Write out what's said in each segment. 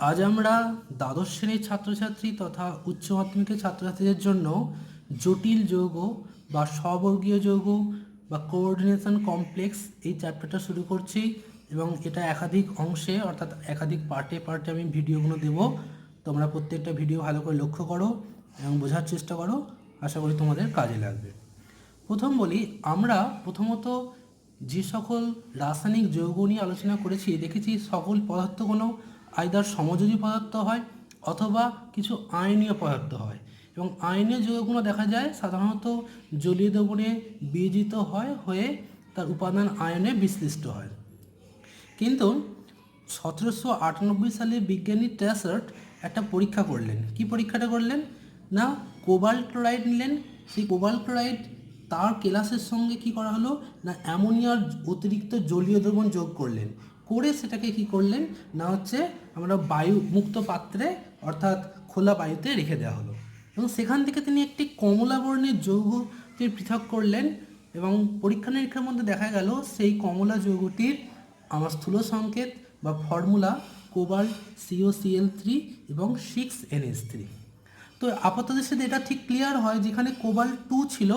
আজ আমরা দ্বাদশ শ্রেণীর ছাত্রছাত্রী তথা উচ্চ মাধ্যমিকের ছাত্রছাত্রীদের জন্য জটিল যৌগ বা স্ববর্গীয় যৌগ বা কোঅর্ডিনেশন কমপ্লেক্স এই চ্যাপ্টারটা শুরু করছি এবং এটা একাধিক অংশে অর্থাৎ একাধিক পার্টে পার্টে আমি ভিডিওগুলো দেব। তোমরা প্রত্যেকটা ভিডিও ভালো করে লক্ষ্য করো এবং বোঝার চেষ্টা করো, আশা করি তোমাদের কাজে লাগবে। প্রথম বলি, আমরা প্রথমত যে সকল রাসায়নিক যৌগ নিয়ে আলোচনা করেছি দেখেছি সকল পদার্থগুলো আইদার সমযোজী পদার্থ হয় অথবা কিছু আয়নীয় পদার্থ হয় এবং আয়নীয় যৌগগুলো দেখা যায় সাধারণত জলীয় দ্রবণে বিয়োজিত হয়ে তার উপাদান আয়নে বিশ্লিষ্ট হয়। কিন্তু 1798 সালে বিজ্ঞানী ট্যাসার্ট একটা পরীক্ষা করলেন। কি পরীক্ষাটা করলেন না, কোবাল্ট ক্লোরাইড নিলেন। সেই কোবাল্ট ক্লোরাইড তার কেলাসের সঙ্গে কি করা হলো না, অ্যামোনিয়ার অতিরিক্ত জলীয় দ্রবণ যোগ করলেন, করে সেটাকে কি করলেন না আমরা বায়ু মুক্ত পাত্রে অর্থাৎ খোলা বায়ুতে রেখে দেওয়া হলো এবং সেখান থেকে তিনি একটি কমলা বর্ণের যৌগটি পৃথক করলেন এবং পরীক্ষা নিরীক্ষার মধ্যে দেখা গেল সেই কমলা যৌগটির আমার স্থূল সংকেত বা ফর্মুলা কোবাল্ট COCl3 এবং 6NH3। তো আপাতদৃষ্টিতে এটা ঠিক ক্লিয়ার হয়, যেখানে কোবাল্ট 2 ছিল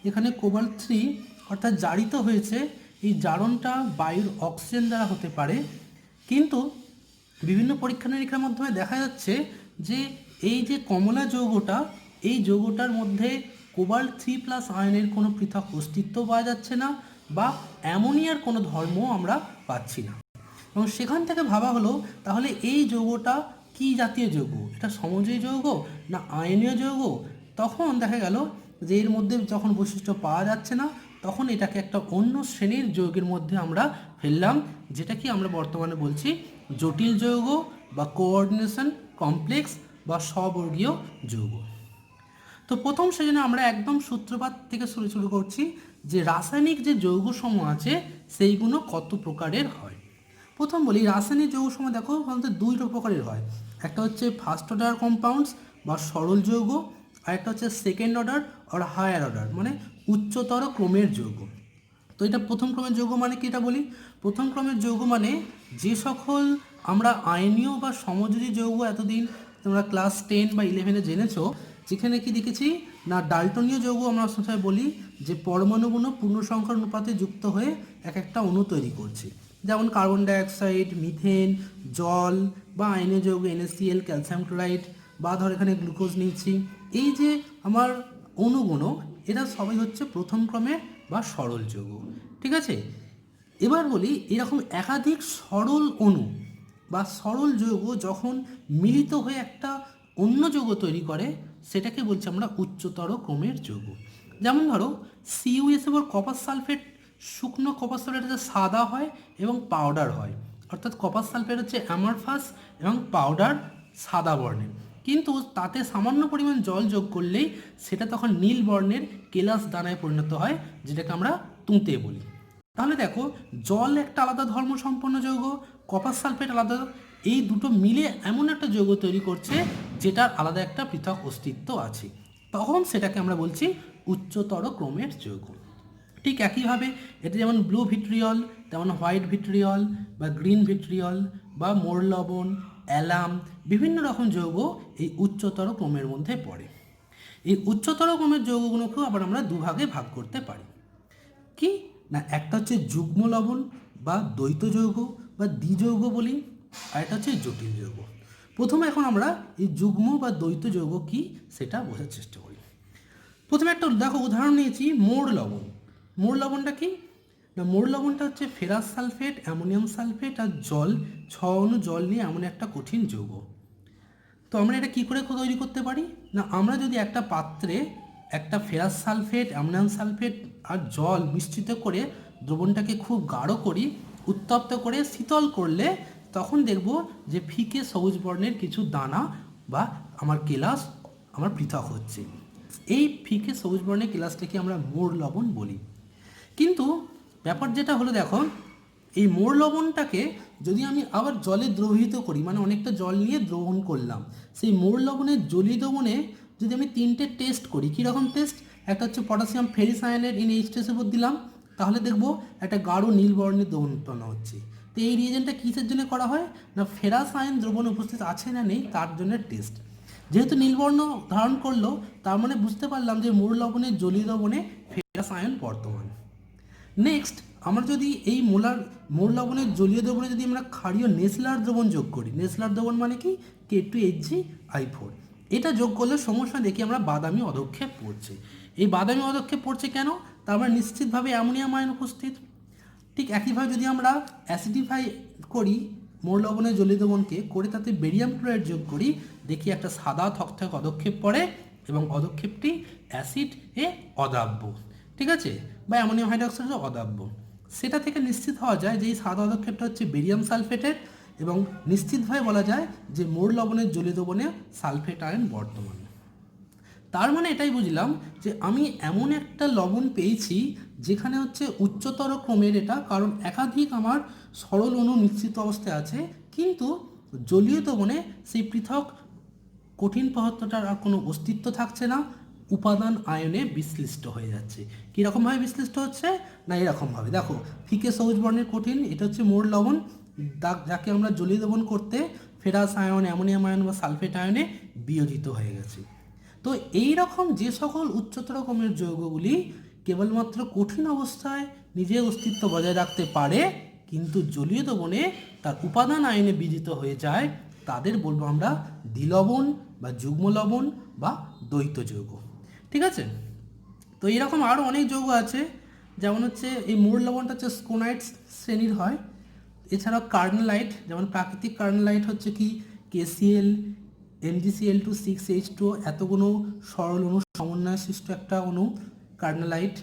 এখানে কোবাল্ট 3 অর্থাৎ জারিত হয়েছে। এই জারণটা বায়ুর অক্সিজেন দ্বারা হতে পারে, কিন্তু বিভিন্ন পরীক্ষা নিরীক্ষার মাধ্যমে দেখা যাচ্ছে যে এই যে কমলা যৌগটা, এই যৌগটার মধ্যে কোবাল্ট 3+ আয়নের কোনো পৃথক অস্তিত্ব পাওয়া যাচ্ছে না বা অ্যামোনিয়ার কোনো ধর্ম আমরা পাচ্ছি না। এবং সেখান থেকে ভাবা হলো তাহলে এই যৌগটা কি জাতীয় যৌগ, এটা সমযোজী যৌগ না আয়নীয় যৌগ। তখন দেখা গেল যে এর মধ্যে যখন বৈশিষ্ট্য পাওয়া যাচ্ছে না তখন এটাকে একটা অন্য শ্রেণীর যৌগের মধ্যে আমরা ফেললাম, যেটা কি আমরা বর্তমানে বলছি জটিল যৌগ বা কোঅর্ডিনেশন কমপ্লেক্স বা স্ববর্গীয় যৌগ। তো প্রথম সেজন্য আমরা একদম সূত্রপাত থেকে শুরু করছি যে রাসায়নিক যে যৌগসমূহ আছে সেইগুলো কত প্রকারের হয়। প্রথম বলি, রাসায়নিক যৌগসমূহ দেখো সাধারণত দুইটা প্রকারের হয়। একটা হচ্ছে ফার্স্ট অর্ডার কম্পাউন্ডস বা সরল যৌগ, আর একটা হচ্ছে সেকেন্ড অর্ডার আর হায়ার অর্ডার মানে উচ্চতর ক্রমের যৌগ। তো এটা প্রথম ক্রমের যৌগ মানে কি, এটা বলি প্রথম ক্রমের যৌগ মানে যে সকল আমরা আয়নীয় বা সমযোজী যৌগ এতদিন তোমরা ক্লাস 10 বা 11-এ জেনেছো, যেখানে কি দেখেছি না ডাল্টনীয় যৌগ আমরা সবসময় বলি যে পরমাণুগুলো পূর্ণ সংখ্যার অনুপাতে যুক্ত হয়ে এক একটা অণু তৈরি করছে, যেমন কার্বন ডাইঅক্সাইড, মিথেন, জল বা আয়নীয় যৌগ NaCl, ক্যালসিয়াম ক্লোরাইড বা ধর এখানে গ্লুকোজ নিচ্ছি। এই যে আমার অণুগুলো এরা সবাই হচ্ছে প্রথম ক্রমের বা সরল যৌগ, ঠিক আছে। এবার বলি, এরকম একাধিক সরল অণু বা সরল যৌগ যখন মিলিত হয়ে একটা অন্য যৌগ তৈরি করে সেটাকে বলছি আমরা উচ্চতর ক্রমের যৌগ। যেমন ধরো CuSO4 কপার সালফেট, শুকনো কপার সালফেট হচ্ছে সাদা হয় এবং পাউডার হয়, অর্থাৎ কপার সালফেট হচ্ছে অ্যামারফাস এবং পাউডার সাদা বর্ণের, কিন্তু তাতে সামান্য পরিমাণ জল যোগ করলেই সেটা তখন নীল বর্ণের কেলাস দানায় পরিণত হয়, যেটাকে আমরা তুঁতে বলি। তাহলে দেখো, জল একটা আলাদা ধর্ম সম্পন্ন যৌগ, কপার সালফেট আলাদা, এই দুটো মিলে এমন একটা যৌগ তৈরি করছে যেটার আলাদা একটা পৃথক অস্তিত্ব আছে, তখন সেটাকে আমরা বলছি উচ্চতর ক্রমের যৌগ। ঠিক একইভাবে এটা যেমন ব্লু ভিট্রিয়ল, তেমন হোয়াইট ভিট্রিয়ল বা গ্রিন ভিট্রিয়ল বা মোর লবণ, অ্যালাম, বিভিন্ন রকম যৌগ এই উচ্চতর ক্রমের মধ্যে পড়ে। এই উচ্চতর ক্রমের যৌগগুলোকেও আবার আমরা দুভাগে ভাগ করতে পারি। কি না, একটা হচ্ছে যুগ্ম লবণ বা দ্বৈত যৌগ বা দ্বিযৌগ বলি, আর একটা হচ্ছে জটিল যৌগ। প্রথমে এখন আমরা এই যুগ্ম বা দ্বৈত যৌগ কি সেটা বোঝার চেষ্টা করি। প্রথমে একটা দেখো উদাহরণ নিয়েছি মোর লবণ। মোর লবণটা কি না, মোর লবণটা হচ্ছে ফেরাস সালফেট, অ্যামোনিয়াম সালফেট আর জল, 6 অণু জল নিয়ে এমন একটা কঠিন যৌগ। তো আমরা এটা কি করে তৈরি করতে পারি না, আমরা যদি একটা পাত্রে একটা ফেরাস সালফেট, অ্যামোনিয়াম সালফেট আর জল মিশ্রিত করে দ্রবণটাকে খুব গাঢ় করি, উত্তপ্ত করে শীতল করলে তখন দেখব যে ফিকে সবুজ বর্ণের কিছু দানা বা আমার কেলাস আমার পৃথক হচ্ছে। এই ফিকে সবুজ বর্ণের কেলাসটাকে আমরা মোর লবণ বলি। কিন্তু ব্যাপার যেটা হলো, দেখো এই মোর লবণটাকে যদি আমি আবার জলে দ্রবীভূত করি, মানে অনেকটা জল নিয়ে দ্রবণ করলাম, সেই মোর লবণের জলীয় দ্রবণে যদি আমি 3টে টেস্ট করি, কীরকম টেস্ট, একটা হচ্ছে পটাশিয়াম ফেরিসায়ানেট NH2 উপর দিলাম, তাহলে দেখবো একটা গাঢ় নীল বর্ণের দ্রবণ উৎপন্ন হচ্ছে। তো এই রিয়েজেন্টটা কিসের জন্য করা হয় না ফেরাস আয়ন দ্রবণে উপস্থিত আছে না নেই তার জন্য টেস্ট। যেহেতু নীলবর্ণ ধারণ করলো তার মানে বুঝতে পারলাম যে মোর লবণের জলীয় দ্রবণে ফেরাস আয়ন বর্তমান। নেক্সট আমরা যদি এই মোর লবণের জলীয় দ্রবণে যদি আমরা ক্ষারীয় নেসলার দ্রবণ যোগ করি, নেসলার দ্রবণ মানে কি K2HgI4, এটা যোগ করলে সমস্যা দেখি আমরা বাদামি অধক্ষেপ পড়ছে। এই বাদামি অধক্ষেপ পড়ছে কেন, তার মানে নিশ্চিতভাবে অ্যামোনিয়াম আয়ন উপস্থিত। ঠিক একইভাবে যদি আমরা অ্যাসিডিফাই করি মোর লবণের জলীয় দ্রবণকে করে তাতে বেরিয়াম ক্লোরাইড যোগ করি, দেখি একটা সাদা থকথক অধক্ষেপ পড়ে এবং অধক্ষেপটি অ্যাসিড এ অদাব্য, ঠিক আছে, বা অ্যামোনিয়াম হাইড্রোক্সাইডের অদাব্য। সেটা থেকে নিশ্চিত হওয়া যায় যে এই সাদা অধক্ষেপটা হচ্ছে বেরিয়াম সালফেটের এবং নিশ্চিতভাবে বলা যায় যে মোর লবণের জলীয় দ্রবণে সালফেট আয়ন বর্তমান। তার মানে এটাই বুঝলাম যে আমি এমন একটা লবণ পেয়েছি যেখানে হচ্ছে উচ্চতর ক্রমের এটা, কারণ একাধিক আমার সরল অণু মিশ্রিত অবস্থায় আছে, কিন্তু জলীয় দ্রবণে সেই পৃথক কঠিন পদার্থটার আর কোনো অস্তিত্ব থাকছে না, উপাদান আয়নে বিশ্লিষ্ট হয়ে যাচ্ছে। কীরকমভাবে বিশ্লিষ্ট হচ্ছে না এরকমভাবে, দেখো ফিকে সবুজ বর্ণের কঠিন, এটা হচ্ছে মোর লবণ, যাকে আমরা জলীয় দ্রবণ করতে ফেরাস আয়ন, অ্যামোনিয়াম আয়ন বা সালফেট আয়নে বিয়োজিত হয়ে গেছে। তো এই রকম যে সকল উচ্চতর ক্রমের যৌগগুলি কেবলমাত্র কঠিন অবস্থায় নিজের অস্তিত্ব বজায় রাখতে পারে কিন্তু জলীয় দ্রবণে তার উপাদান আয়নে বিজিত হয়ে যায়, তাদের বলবো আমরা দ্বিলবণ বা যুগ্ম লবণ বা দ্বৈত যৌগ, ঠিক আছে। তো এইরকম আরও অনেক যৌগ আছে, যেমন হচ্ছে এই মোর লবণটা হচ্ছে স্কোনাইট শ্রেণীর হয়। এছাড়াও কার্নালাইট, যেমন প্রাকৃতিক কার্নালাইট হচ্ছে কি KCl MgCl2 6H2 এতগুলো সরল অণু সমন্বয় সৃষ্ট একটা অণু কার্নালাইট।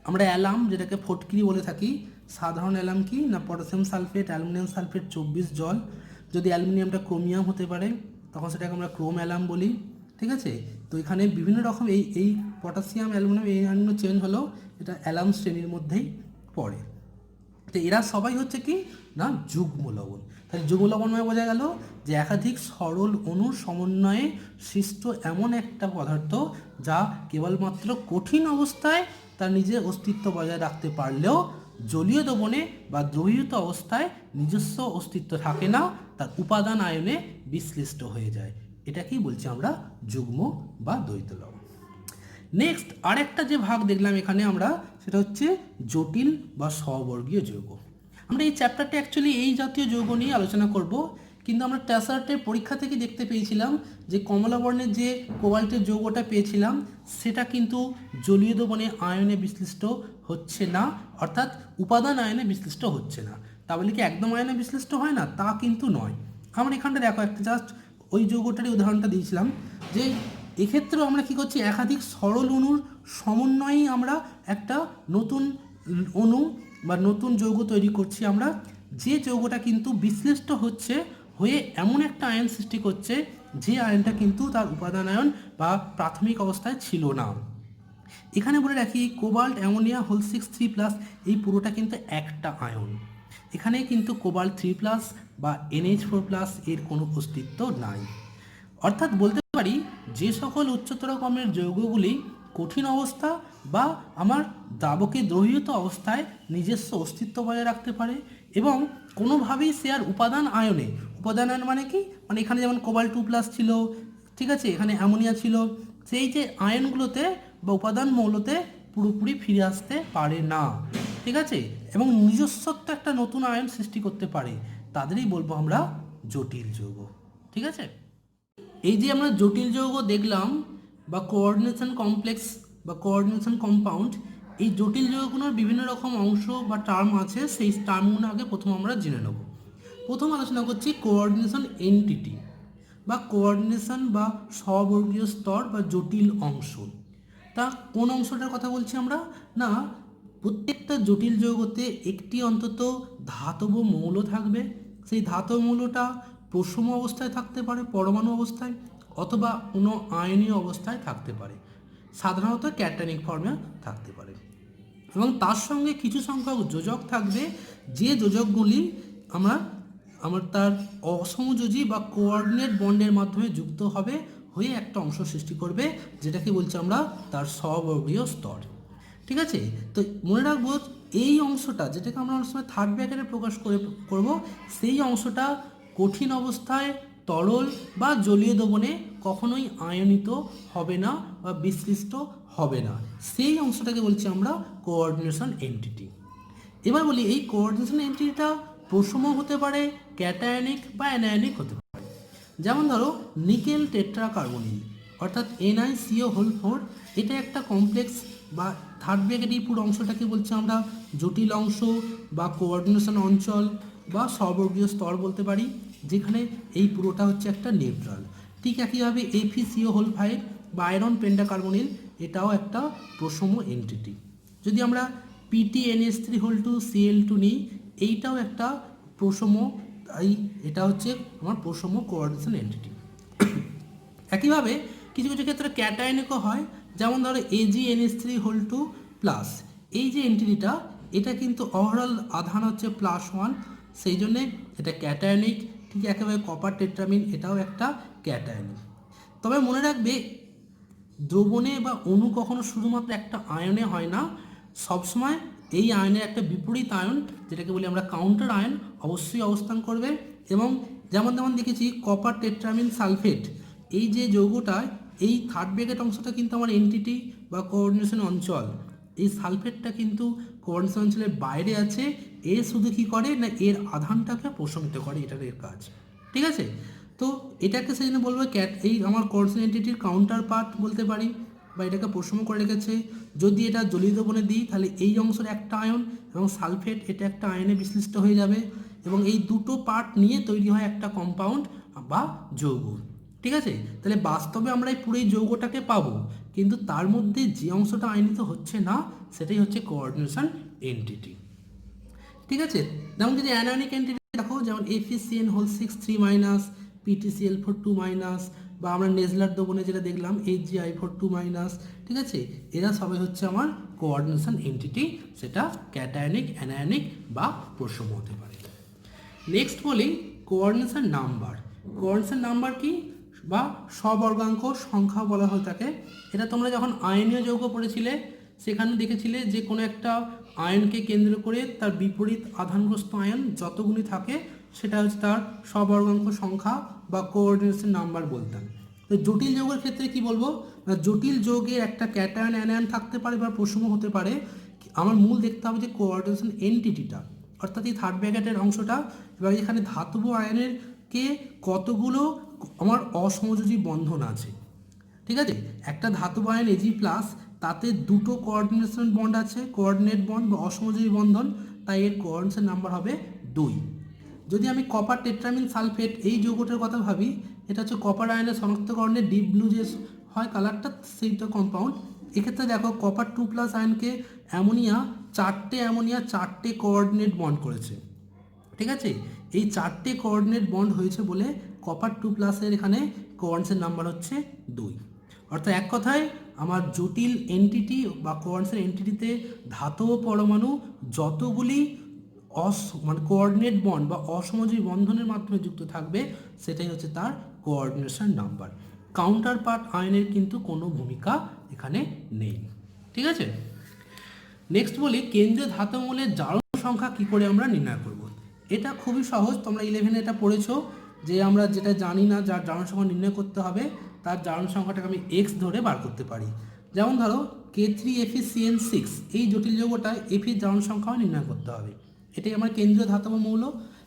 আমরা অ্যালাম, যেটাকে ফটকিরি বলে থাকি, সাধারণ অ্যালাম কি না পটাশিয়াম সালফেট, অ্যালুমিনিয়াম সালফেট 24 জল, যদি অ্যালুমিনিয়ামটা ক্রোমিয়াম হতে পারে তখন সেটাকে আমরা ক্রোম অ্যালাম বলি, ঠিক আছে। তো এখানে বিভিন্ন রকম এই পটাশিয়াম অ্যালুমিনিয়াম এই আয়নগুলো চেঞ্জ হলেও এটা অ্যালাম শ্রেণীর মধ্যেই পড়ে। তো এরা সবাই হচ্ছে কি না যুগ্ম লবণ। তাহলে যুগ্ম লবণ মানে বোঝা গেল যে একাধিক সরল অণুর সমন্বয়ে সৃষ্ট এমন একটা পদার্থ যা কেবলমাত্র কঠিন অবস্থায় তার নিজের অস্তিত্ব বজায় রাখতে পারলেও জলীয় দ্রবণে বা দ্রবীভূত অবস্থায় নিজস্ব অস্তিত্ব থাকে না, তার উপাদান আয়নে বিশ্লিষ্ট হয়ে যায়। এটাকেই বলছি আমরা যুগ্ম বা দ্বৈত লবণ। নেক্সট আরেকটা যে ভাগ দেখলাম এখানে আমরা, সেটা হচ্ছে জটিল বা স্ববর্গীয় যৌগ। আমরা এই চ্যাপ্টারটা অ্যাকচুয়ালি এই জাতীয় যৌগ নিয়ে আলোচনা করব, কিন্তু আমরা ট্যাসার্টের পরীক্ষা থেকে দেখতে পেয়েছিলাম যে কমলা বর্ণের যে কোবাল্টের যৌগটা পেয়েছিলাম সেটা কিন্তু জলীয় দ্রবণে আয়নে বিশ্লিষ্ট হচ্ছে না, অর্থাৎ উপাদান আয়নে বিশ্লিষ্ট হচ্ছে না। তা বলে কি একদম আয়নে বিশ্লিষ্ট হয় না, তা কিন্তু নয়। আমরা এখানটা দেখো একটা জাস্ট ওই যৌগটারই উদাহরণটা দিয়েছিলাম যে এক্ষেত্রেও আমরা কি করছি একাধিক সরল অণুর সমন্বয়েই আমরা একটা নতুন অণু বা নতুন যৌগ তৈরি করছি আমরা, যে যৌগটা কিন্তু বিশ্লিষ্ট হচ্ছে হয়ে এমন একটা আয়ন সৃষ্টি করছে যে আয়নটা কিন্তু তার উপাদান আয়ন বা প্রাথমিক অবস্থায় ছিল না। এখানে বলে রাখি কোবাল্ট অ্যামোনিয়া হোল 6 3+ এই পুরোটা কিন্তু একটা আয়ন, এখানে কিন্তু কোবাল্ট 3+ বা NH4+ এর কোনো অস্তিত্ব নাই। অর্থাৎ বলতে পারি যে সকল উচ্চতর ক্রমের যৌগগুলি কঠিন অবস্থা বা আমার দ্রাবকে দ্রবীভূত অবস্থায় নিজস্ব অস্তিত্ব বজায় রাখতে পারে এবং কোনোভাবেই সে আর উপাদান আয়ন মানে কি, মানে এখানে যেমন কোবাল্ট 2+ ছিল, ঠিক আছে, এখানে অ্যামোনিয়া ছিল, সেই যে আয়নগুলোতে বা উপাদান মৌলতে পুরোপুরি ফিরে আসতে পারে না, ঠিক আছে, এবং নিজস্বত্ব একটা নতুন আয়ন সৃষ্টি করতে পারে, তাদেরই বলবো আমরা জটিল যৌগ, ঠিক আছে। এই যে আমরা জটিল যৌগ দেখলাম বা কোঅর্ডিনেশন কমপ্লেক্স বা কোঅর্ডিনেশন কম্পাউন্ড, এই জটিল যৌগগুলোর বিভিন্ন রকম অংশ বা টার্ম আছে, সেই টার্মগুলো আগে প্রথম আমরা জেনে নেব। প্রথম আলোচনা করছি কোঅর্ডিনেশন এন্টিটি বা কোঅর্ডিনেশন বা স্ববর্গীয় স্তর বা জটিল অংশ। তা কোন অংশটার কথা বলছি আমরা না, প্রত্যেকটা জটিল যৌগতে একটি অন্তত ধাতব মৌল থাকবে, সেই ধাতব মৌলটা প্রসম অবস্থায় থাকতে পারে পরমাণু অবস্থায় অথবা কোনো আয়নীয় অবস্থায় থাকতে পারে, সাধারণত ক্যাটায়নিক ফর্মে থাকতে পারে, এবং তার সঙ্গে কিছু সংখ্যক যোজক থাকবে যে যোজকগুলি আমার তার অসমযোজী বা কোঅর্ডিনেট বন্ডের মাধ্যমে যুক্ত হয়ে একটা অংশ সৃষ্টি করবে, যেটাকে বলছি আমরা তার স্ববর্গীয় স্তর। ঠিক আছে। তো মনে রাখবো এই অংশটা যেটাকে আমরা অনেক সময় থার্ড ব্র্যাকেটে প্রকাশ করব, সেই অংশটা কঠিন অবস্থায় তরল বা জলীয় দ্রবণে কখনোই আয়নিত হবে না বা বিশ্লিষ্ট হবে না, সেই অংশটাকে বলছি আমরা কোঅর্ডিনেশন এন্টিটি। এবার বলি এই কোঅর্ডিনেশন এন্টিটিটা প্রসম হতে পারে, ক্যাটায়নিক বা অ্যানায়নিক হতে পারে। যেমন ধরো নিকেল টেট্রাকার্বনিল অর্থাৎ NiCO4, এটা একটা কমপ্লেক্স বা থার্ড ব্র্যাকেট এই পুরো অংশটাকে বলছি আমরা জটিল অংশ বা কোঅর্ডিনেশন অঞ্চল বা সর্বর্গীয় স্তর বলতে পারি, যেখানে এই পুরোটা হচ্ছে একটা নিউট্রাল। ঠিক একইভাবে FeCO5 বা আয়রন পেন্টাকার্বনিল, এটাও একটা প্রসম এন্টিটি। যদি আমরা PTNS3(Cl2) নিই, এইটাও একটা প্রসম, তাই এটা হচ্ছে আমার প্রসম কোঅর্ডিনেশন এন্টিটি। একইভাবে কিছু কিছু ক্ষেত্রে ক্যাটায়নিকও হয়, যেমন ধরো AgNH3(+), এই যে এন্টিটিটা, এটা কিন্তু ওভারঅল আধান হচ্ছে +1, সেই জন্যে এটা ক্যাটায়নিক। ঠিক একেবারে কপার টেট্রামিন, এটাও একটা ক্যাটায়নিক। তবে মনে রাখবে দ্রবণে বা অণু কখনো শুধুমাত্র একটা আয়নে হয় না, সবসময় এই আয়নের একটা বিপরীত আয়ন, যেটাকে বলি আমরা কাউন্টার আয়ন, অবশ্যই অবস্থান করবে। এবং যেমন দেখেছি কপার টেট্রামিন সালফেট, এই যে যৌগটা, এই থার্ড ব্র্যাকেট অংশটা কিন্তু আমার এন্টিটি বা কোঅর্ডিনেশন অঞ্চল। এই সালফেটটা কিন্তু কোঅর্ডিনেশন অঞ্চলের বাইরে আছে, এ শুধু কি করে না এর আধানটাকে প্রশমিত করে, এটার এর কাজ। ঠিক আছে। তো এটাকে সেই জন্য বলবো এই আমার কোঅর্ডিনেশন এন্টিটির কাউন্টার পার্ট বলতে পারি, বা এটাকে প্রসম করে রেখেছে। যদি এটা জলীয় দ্রবণে দিই তাহলে এই অংশের একটা আয়ন এবং সালফেট, এটা একটা আয়নে বিশ্লিষ্ট হয়ে যাবে, এবং এই দুটো পার্ট নিয়ে তৈরি হয় একটা কম্পাউন্ড বা যৌগ। ঠিক আছে। তাহলে বাস্তবে আমরা এই পুরো যৌগটাকে পাবো, কিন্তু তার মধ্যে যে অংশটা আয়নিত হচ্ছে না সেটাই হচ্ছে কোঅর্ডিনেশন এন্টিটি। ঠিক আছে। যেমন যদি অ্যানায়নিক এন্টিটি দেখো, যেমন FeCN6(3-), PtCl4(2-), বা আমরা নেজলার দ্রবণে যেটা দেখলাম HgI4(2-), ঠিক আছে, এরা সবাই হচ্ছে আমার কোঅর্ডিনেশন এন্টিটি, সেটা ক্যাটায়নিক, অ্যানায়নিক বা প্রসম হতে পারে। নেক্সট বলি কোঅর্ডিনেশন নাম্বার। কোঅর্ডিনেশন নাম্বার কি বা স্ববর্গাঙ্ক সংখ্যা বলা হয়ে থাকে। এটা তোমরা যখন আয়নীয় যৌগ পড়েছিলে সেখানে দেখেছিলে যে কোনো একটা আয়নকে কেন্দ্র করে তার বিপরীত আধানগ্রস্ত আয়ন যতগুলি থাকে সেটা হচ্ছে তার স্ববর্গাঙ্ক সংখ্যা বা কোঅর্ডিনেশন নাম্বার বলতাম। তো জটিল যৌগের ক্ষেত্রে কি বলবো না, জটিল যৌগের একটা ক্যাটায়ন অ্যানায়ন থাকতে পারে বা প্রসম হতে পারে। আমার মূল দেখতে হবে যে কোঅর্ডিনেশন এন্টিটিটা, অর্থাৎ এই থার্ড ব্র্যাকেটের অংশটা, এবং এখানে ধাতব আয়নের কে কতগুলো আমার অসমযোজী বন্ধন আছে। ঠিক আছে। একটা ধাতব আয়ন Ag+, তাতে দুটো কোঅর্ডিনেশন বন্ড আছে, কোঅর্ডিনেট বন্ড বা অসমযোজী বন্ধন, তাই এর কোঅর্ডিনেশন নাম্বার হবে 2। যদি আমি কপার টেট্রামিন সালফেট এই যৌগটার কথা ভাবি, এটা হচ্ছে কপার আয়নের শনাক্তকরণের ডিপ ব্লু যে হয় কালারটা, সেইটা কম্পাউন্ড। এক্ষেত্রে দেখো কপার 2+ আয়নকে অ্যামোনিয়া, 4টে অ্যামোনিয়া 4টে কোঅর্ডিনেট বন্ড করেছে। ঠিক আছে। এই 4টে কোঅর্ডিনেট বন্ড হয়েছে বলে কপার 2+ এখানে কোঅর্ডিনেশন নাম্বার হচ্ছে 2। অর্থাৎ এক কথায় আমার জটিল এন্টিটি বা কোঅর্ডিনেশন এন্টিটিতে ধাতব পরমাণু যতগুলি মানে কোঅর্ডিনেট বন্ড বা অসমযোজী বন্ধনের মাধ্যমে যুক্ত থাকবে সেটাই হচ্ছে তার কোঅর্ডিনেশন নাম্বার। কাউন্টার পার্ট আয়নের কিন্তু কোনো ভূমিকা এখানে নেই। ঠিক আছে। নেক্সট বলি কেন্দ্রীয় ধাতুমূলের জারণ সংখ্যা কি করে আমরা নির্ণয় করব। এটা খুবই সহজ, তোমরা 11-এ এটা পড়েছো যে আমরা যেটা জানি না যার জারণ সংখ্যা নির্ণয় করতে হবে, তার জারণ সংখ্যাটাকে আমি x ধরে বার করতে পারি। যেমন ধরো K3FeCN6, এই জটিল যৌগটা এফির জারণ সংখ্যাও নির্ণয় করতে হবে। এটাই আমার কেন্দ্রীয় ধাতব মৌল।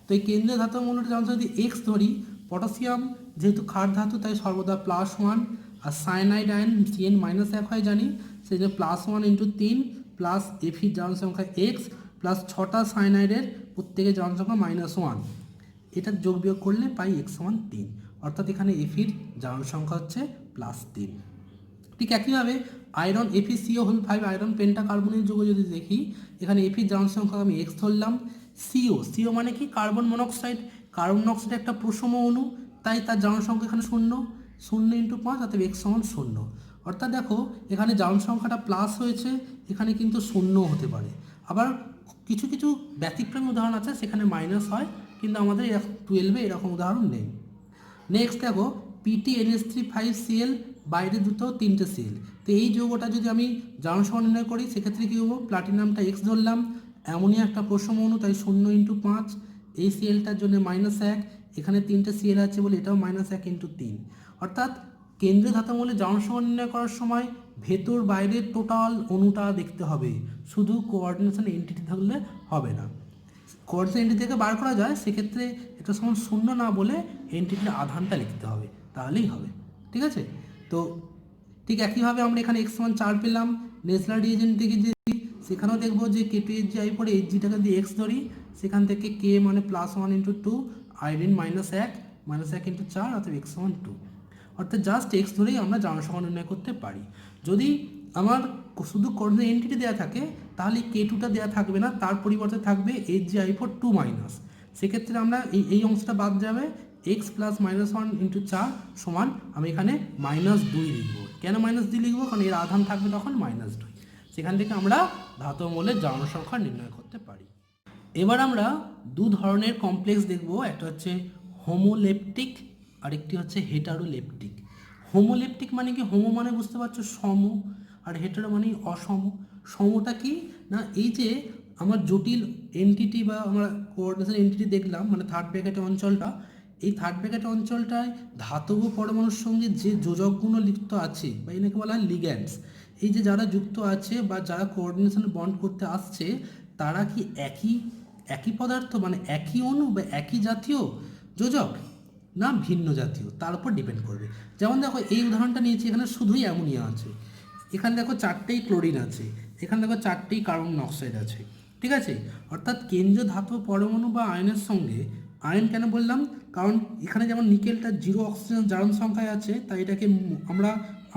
তো এই কেন্দ্রীয় ধাতব মৌলটা যেমন যদি x ধরি, পটাশিয়াম যেহেতু ক্ষার ধাতু তাই সর্বদা +1, আর সায়ানাইড আয়ন CN-1 হয় জানি, সেই জন্য +1 × 3 প্লাস এফির জারণ সংখ্যা x প্লাস 6টা সায়ানাইডের প্রত্যেকের জারণ সংখ্যা -1, এটা যোগ বিয়োগ করলে পাই x = 3, অর্থাৎ এখানে এফির জারণ সংখ্যা হচ্ছে +3। ঠিক একইভাবে আয়রন FeCO5 আয়রন পেন্টাকার্বনিল যৌগ যদি দেখি, এখানে এফির জারণ সংখ্যা আমি x ধরলাম। CO মানে কি কার্বন মনোক্সাইড, কার্বন মনোক্সাইড একটা প্রসম অণু, তাই তার জারণ সংখ্যা এখানে 0 × 5, অর্থাৎ x = 0। অর্থাৎ দেখো এখানে জারণ সংখ্যাটা প্লাস হয়েছে, এখানে কিন্তু 0 হতে পারে। আবার কিছু কিছু ব্যতিক্রমী উদাহরণ আছে সেখানে মাইনাস হয়, কিন্তু আমাদের 12-এ এরকম উদাহরণ নেই। নেক্সট দেখো PTNS3(5Cl) বাইরে দুটো তিনটে সিএল। তো এই যৌগটা যদি আমি জারণ সংখ্যা নির্ণয় করি সেক্ষেত্রে কী হবো, প্লাটিনামটা এক্স ধরলাম, অ্যামোনিয়া একটা প্রশ্ন অণু তাই 0 × 5, এই সিএলটার জন্য -1, এখানে তিনটে সিএল আছে বলে এটাও -1 × 3। অর্থাৎ কেন্দ্রীয় ধাতুমূলের জারণ সংখ্যা নির্ণয় করার সময় ভেতর বাইরের টোটাল অণুটা দেখতে হবে, শুধু কোঅর্ডিনেশন এন্টিটি থাকলে হবে না। কোঅর্ডিনেশন এন্টিটি থেকে বার করা যায়, সেক্ষেত্রে এটা সমান 0 না বলে এন্টিটির আধানটা লিখতে হবে, তাহলেই হবে। ঠিক আছে, তো ঠিক একইভাবে আমরা এখানে x = 4 পেলাম। নেসলার রিএজেন্ট থেকে যদি সেখানেও দেখবো যে K2HgI পরে Hgটাকে দিয়ে x ধরি, সেখান থেকে K মানে +1 × 2, আয়োডিন -1, -1 × 4, অর্থাৎ x = 2। অর্থাৎ জাস্ট x ধরেই আমরা জারণ সংখ্যা নির্ণয় করতে পারি। যদি আমার শুধু কোঅর্ডিনেট এন্টিটি দেওয়া থাকে তাহলে K2টা দেওয়া থাকবে না, তার পরিবর্তে থাকবে Hgi/4 2-। সেক্ষেত্রে আমরা এই অংশটা বাদ যাবে, x + -1 × 4 সমান আমি এখানে -2 লিখব। কেন -2 লিখব? কারণ এর আধান থাকবে তখন -2। সেখান থেকে আমরা ধাতব মৌলের জারণ সংখ্যা নির্ণয় করতে পারি। এবার আমরা দু ধরনের কমপ্লেক্স দেখব, একটা হচ্ছে হোমোলেপটিক, আরেকটি হচ্ছে হেটারোলেপটিক। হোমোলেপটিক মানে কি? হোমো মানে বুঝতে পারছো সম, আর হেটারো মানে অসম। সমটা কি না, এই যে আমার জটিল এন্টিটি বা আমরা কোঅর্ডিনেশন এন্টিটি দেখলাম, মানে থার্ড ব্র্যাকেটের অঞ্চলটা, এই থার্ড ব্র্যাকেটের অঞ্চলটায় ধাতব পরমাণুর সঙ্গে যে যোজকগুলো লিপ্ত আছে বা এনাকে বলা হয় লিগ্যান্ডস, এই যে যারা যুক্ত আছে বা যারা কোঅর্ডিনেশন বন্ড করতে আসছে, তারা কি একই পদার্থ মানে একই অণু বা একই জাতীয় যোজক না ভিন্ন জাতীয়, তার উপর ডিপেন্ড করবে। যেমন দেখো এই উদাহরণটা নিয়েছি, এখানে শুধুই অ্যামোনিয়া আছে, এখানে দেখো 4টেই ক্লোরিন আছে, এখানে দেখো 4টেই কার্বন মনোক্সাইড আছে। ঠিক আছে, অর্থাৎ কেন্দ্রীয় ধাতব পরমাণু বা আয়নের সঙ্গে, আয়ন কেন বললাম, কারণ এখানে যেমন নিকেলটা 0 অক্সিজেন জারণ সংখ্যায় আছে, তাই এটাকে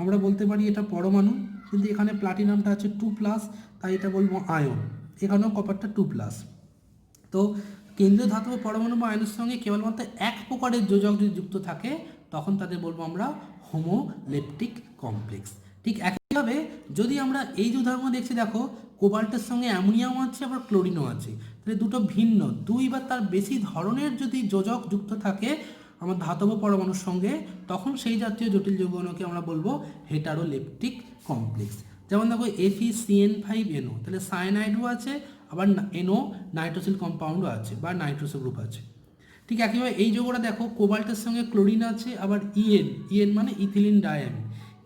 আমরা বলতে পারি এটা পরমাণু। কিন্তু এখানে প্লাটিনামটা আছে 2+, তাই এটা বলবো আয়ন। এখানেও কপারটা 2+। তো কেন্দ্রীয় ধাতব পরমাণু বা আয়নের সঙ্গে কেবলমাত্র এক প্রকারের যোজক যদি যুক্ত থাকে, তখন তাদের বলবো আমরা হোমোলেপটিক কমপ্লেক্স। ঠিক একইভাবে যদি আমরা এই যে উদাহরণ দেখছি, দেখো কোবাল্টের সঙ্গে অ্যামোনিয়াম আছে, আবার ক্লোরিনও আছে, তাহলে দুটো ভিন্ন দুই বা তার বেশি ধরনের যদি যোজক যুক্ত থাকে আমার ধাতব পরমাণুর সঙ্গে, তখন সেই জাতীয় জটিল যৌগকে আমরা বলবো হেটারোলেপটিক কমপ্লেক্স। যেমন দেখো FeCN5NO, তাহলে সায়ানাইডও আছে, আবার NO নাইট্রোসিল কম্পাউন্ডও আছে বা নাইট্রোসো গ্রুপ আছে। ঠিক একইভাবে এই যৌগটা দেখো কোবাল্টের সঙ্গে ক্লোরিন আছে, আবার EN মানে ইথিলিন ডাইঅ্যামিন,